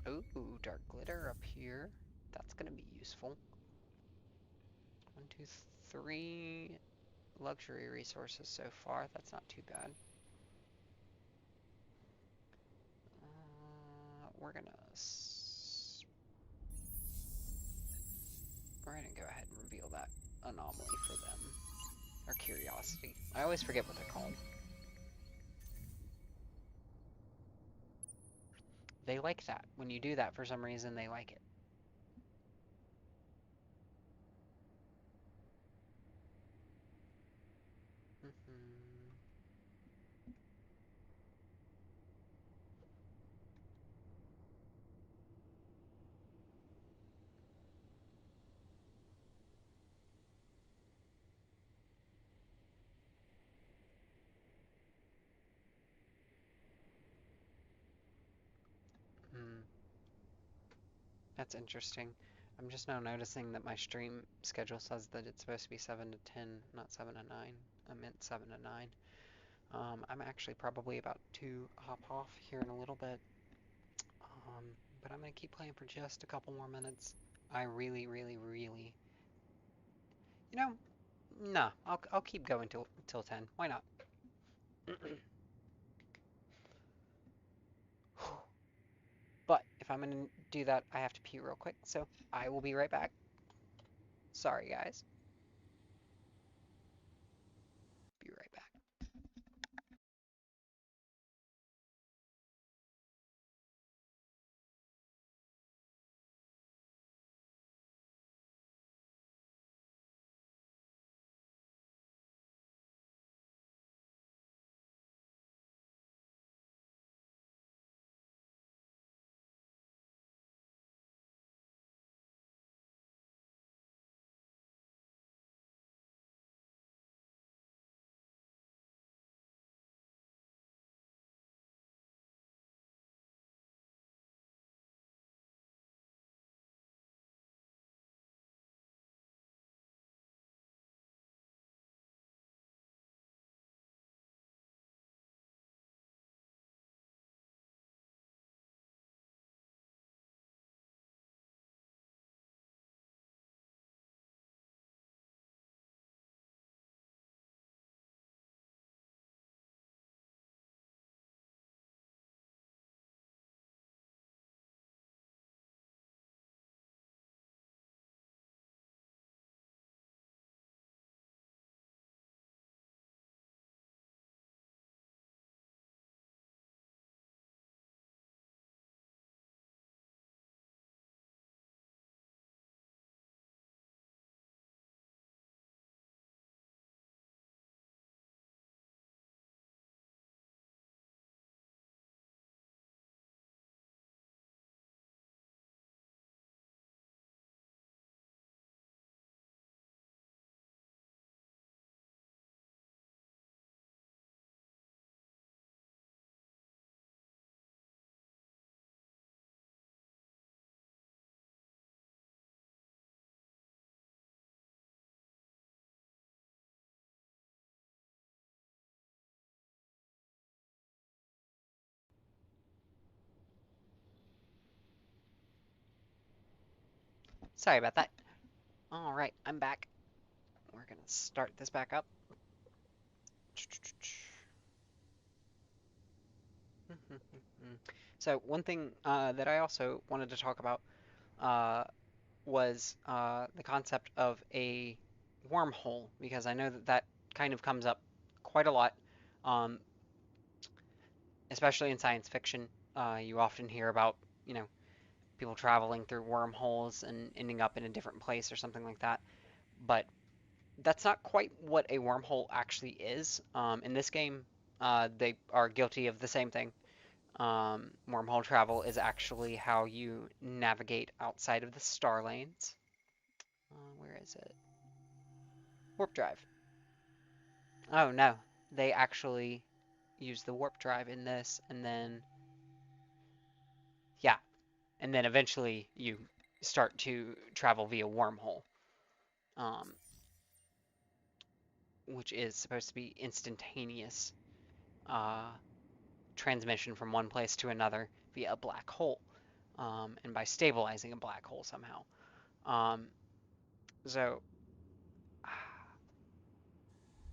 Ooh, dark glitter up here. That's gonna be useful. 1, 2, 3 luxury resources so far. That's not too bad. We're gonna go ahead and reveal that anomaly for them. Or curiosity. I always forget what they're called. They like that. When you do that for some reason, they like it. That's interesting. I'm just now noticing that my stream schedule says that it's supposed to be 7 to 10, not 7 to 9. I meant 7 to 9. I'm actually probably about to hop off here in a little bit. Um, but I'm gonna keep playing for just a couple more minutes. I really, really, really, you know, nah, I'll keep going till 10. Why not? But if I'm gonna do that, I have to pee real quick, so I will be right back. Sorry, guys. Be right back. Sorry about that. All right, I'm back. We're gonna start this back up. So one thing that I also wanted to talk about uh, was the concept of a wormhole, because I know that that kind of comes up quite a lot, um, especially in science fiction. You often hear about, you know, people traveling through wormholes and ending up in a different place or something like that. But that's not quite what a wormhole actually is. In this game, they are guilty of the same thing. Wormhole travel is actually how you navigate outside of the star lanes. Where is it? Warp drive. Oh no, they actually use the warp drive in this, and then yeah, and then eventually you start to travel via wormhole, um, which is supposed to be instantaneous uh, transmission from one place to another via a black hole, and by stabilizing a black hole somehow. Um, so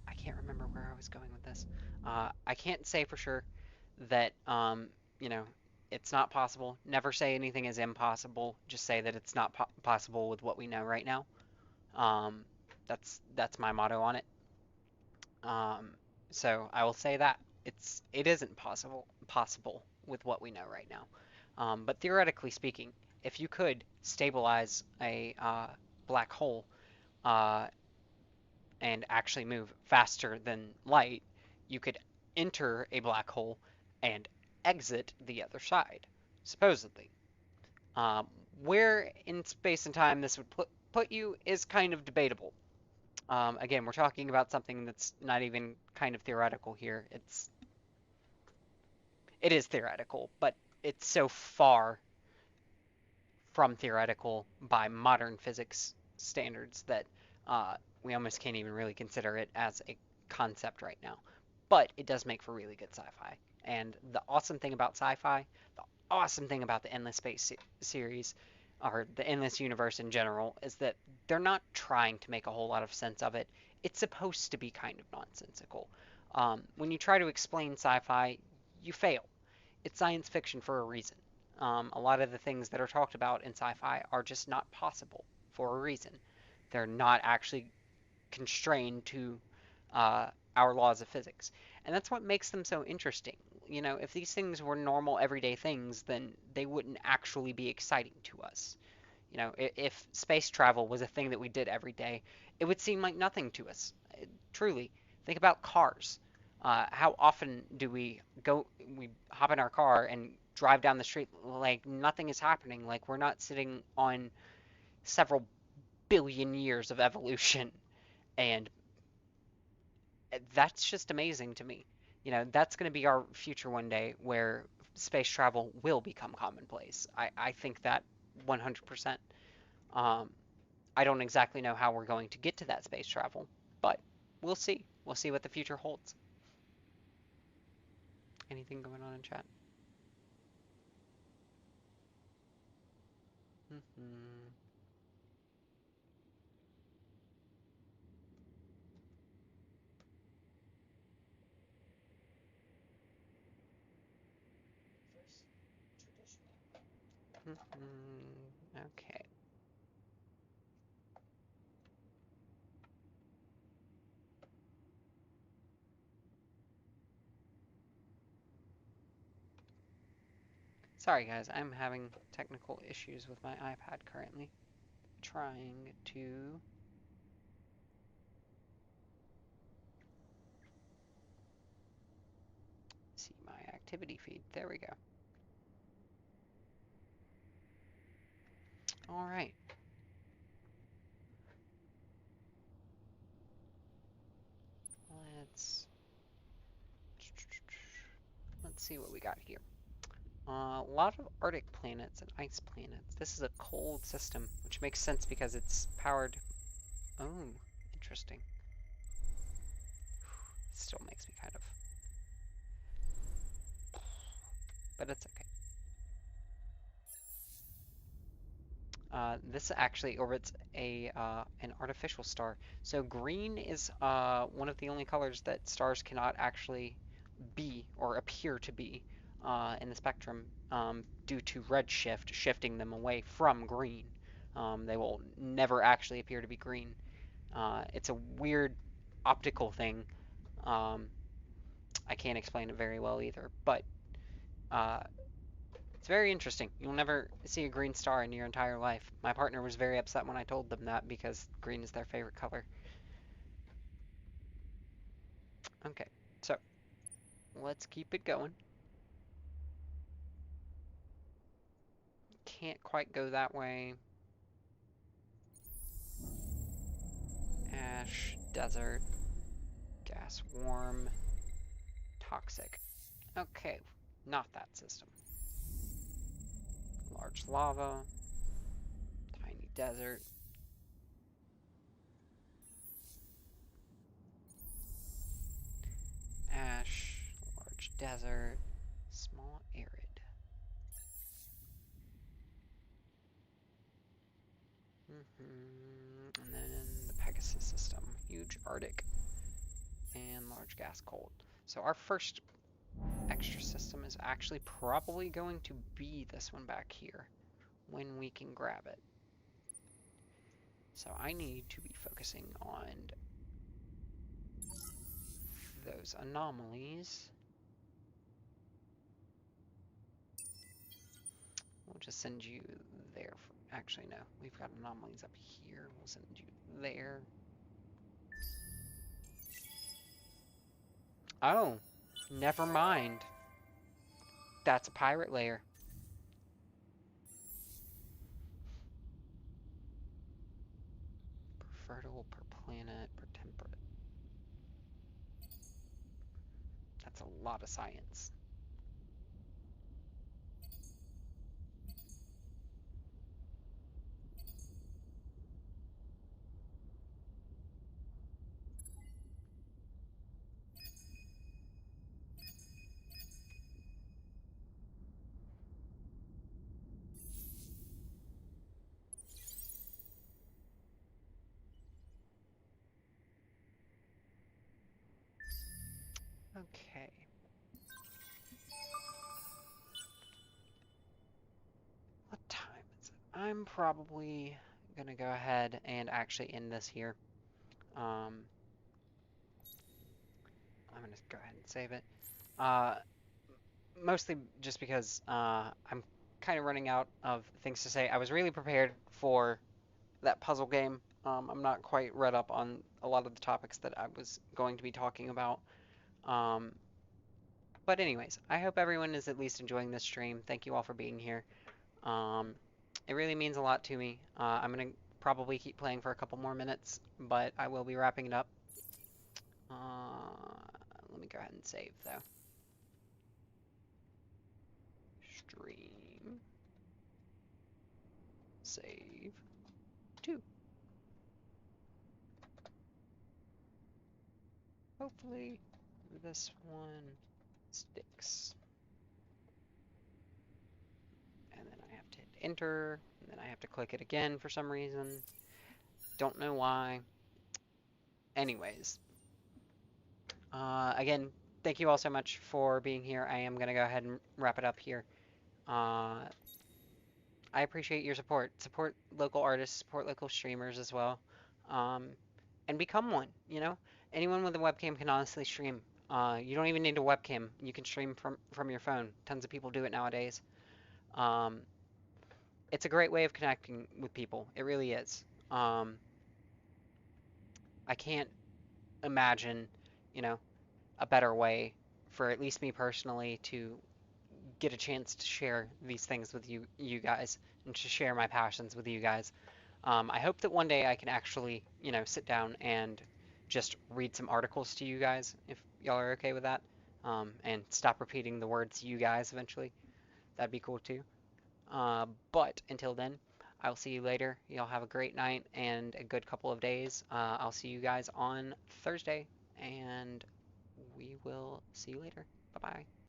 I can't remember where I was going with this. I can't say for sure that you know it's not possible. Never say anything is impossible. Just say that it's not possible with what we know right now. Um, that's my motto on it. Um, so I will say that it isn't possible with what we know right now. But theoretically speaking, if you could stabilize a black hole uh, and actually move faster than light, you could enter a black hole and exit the other side, supposedly. Um, where in space and time this would put you is kind of debatable. Again, we're talking about something that's not even kind of theoretical here. It is theoretical, but it's so far from theoretical by modern physics standards that uh, we almost can't even really consider it as a concept right now. But it does make for really good sci-fi. And the awesome thing about sci-fi, the awesome thing about the Endless Space series, or the Endless Universe in general, is that they're not trying to make a whole lot of sense of it. It's supposed to be kind of nonsensical. When you try to explain sci-fi, you fail. It's science fiction for a reason. A lot of the things that are talked about in sci-fi are just not possible for a reason. They're not actually constrained to our laws of physics. And that's what makes them so interesting. You know, if these things were normal everyday things, then they wouldn't actually be exciting to us. You know, if space travel was a thing that we did every day, it would seem like nothing to us. Truly, think about cars. How often do we hop in our car and drive down the street like nothing is happening, like we're not sitting on several billion years of evolution? And that's just amazing to me. You know, that's going to be our future one day where space travel will become commonplace. I think that 100%. Um, I don't exactly know how we're going to get to that space travel, but we'll see. We'll see what the future holds. Anything going on in chat? Hmm. Okay. Sorry guys, I'm having technical issues with my iPad currently. Trying to see my activity feed. There we go. All right. Let's let's see what we got here. A lot of Arctic planets and ice planets. This is a cold system, which makes sense because it's powered. Oh, interesting. Still makes me kind of, but it's okay. This actually orbits a an artificial star. So green is one of the only colors that stars cannot actually be or appear to be in the spectrum due to redshift shifting them away from green. They will never actually appear to be green. It's a weird optical thing. Um, I can't explain it very well either, but uh, It's very interesting. You'll never see a green star in your entire life. My partner was very upset when I told them that because green is their favorite color. Okay, so let's keep it going. Can't quite go that way. Ash, desert, gas warm, toxic. Okay, not that system. Large lava, tiny desert. Ash, large desert, small arid. And then the Pegasus system, huge Arctic and large gas cold. So our first extra system is actually probably going to be this one back here when we can grab it. So I need to be focusing on those anomalies. We'll just send you there. Actually, no. We've got anomalies up here. We'll send you there. Oh, never mind. That's a pirate lair. Per fertile, per planet, per temperate. That's a lot of science. Okay. What time is it? I'm probably gonna go ahead and actually end this here. Um, I'm gonna go ahead and save it. Uh, Mostly just because I'm kind of running out of things to say. I was really prepared for that puzzle game. I'm not quite read up on a lot of the topics that I was going to be talking about. Um, but anyways, I hope everyone is at least enjoying this stream. Thank you all for being here. Um, it really means a lot to me. I'm gonna probably keep playing for a couple more minutes, but I will be wrapping it up. Let me go ahead and save though. Stream, save, 2. Hopefully this one sticks. And then I have to hit enter, and then I have to click it again for some reason. Don't know why. Anyways, again, thank you all so much for being here. I am going to go ahead and wrap it up here. I appreciate your support. Support local artists, support local streamers as well. Um, and become one, you know? Anyone with a webcam can honestly stream. You don't even need a webcam. You can stream from your phone. Tons of people do it nowadays. Um, it's a great way of connecting with people. It really is. Um, I can't imagine, you know, a better way for at least me personally to get a chance to share these things with you guys, and to share my passions with you guys. I hope that one day I can actually, you know, sit down and just read some articles to you guys, if y'all are okay with that, and stop repeating the words you guys eventually. That'd be cool too. But until then, I'll see you later. Y'all have a great night and a good couple of days. I'll see you guys on Thursday, and we will see you later. Bye bye.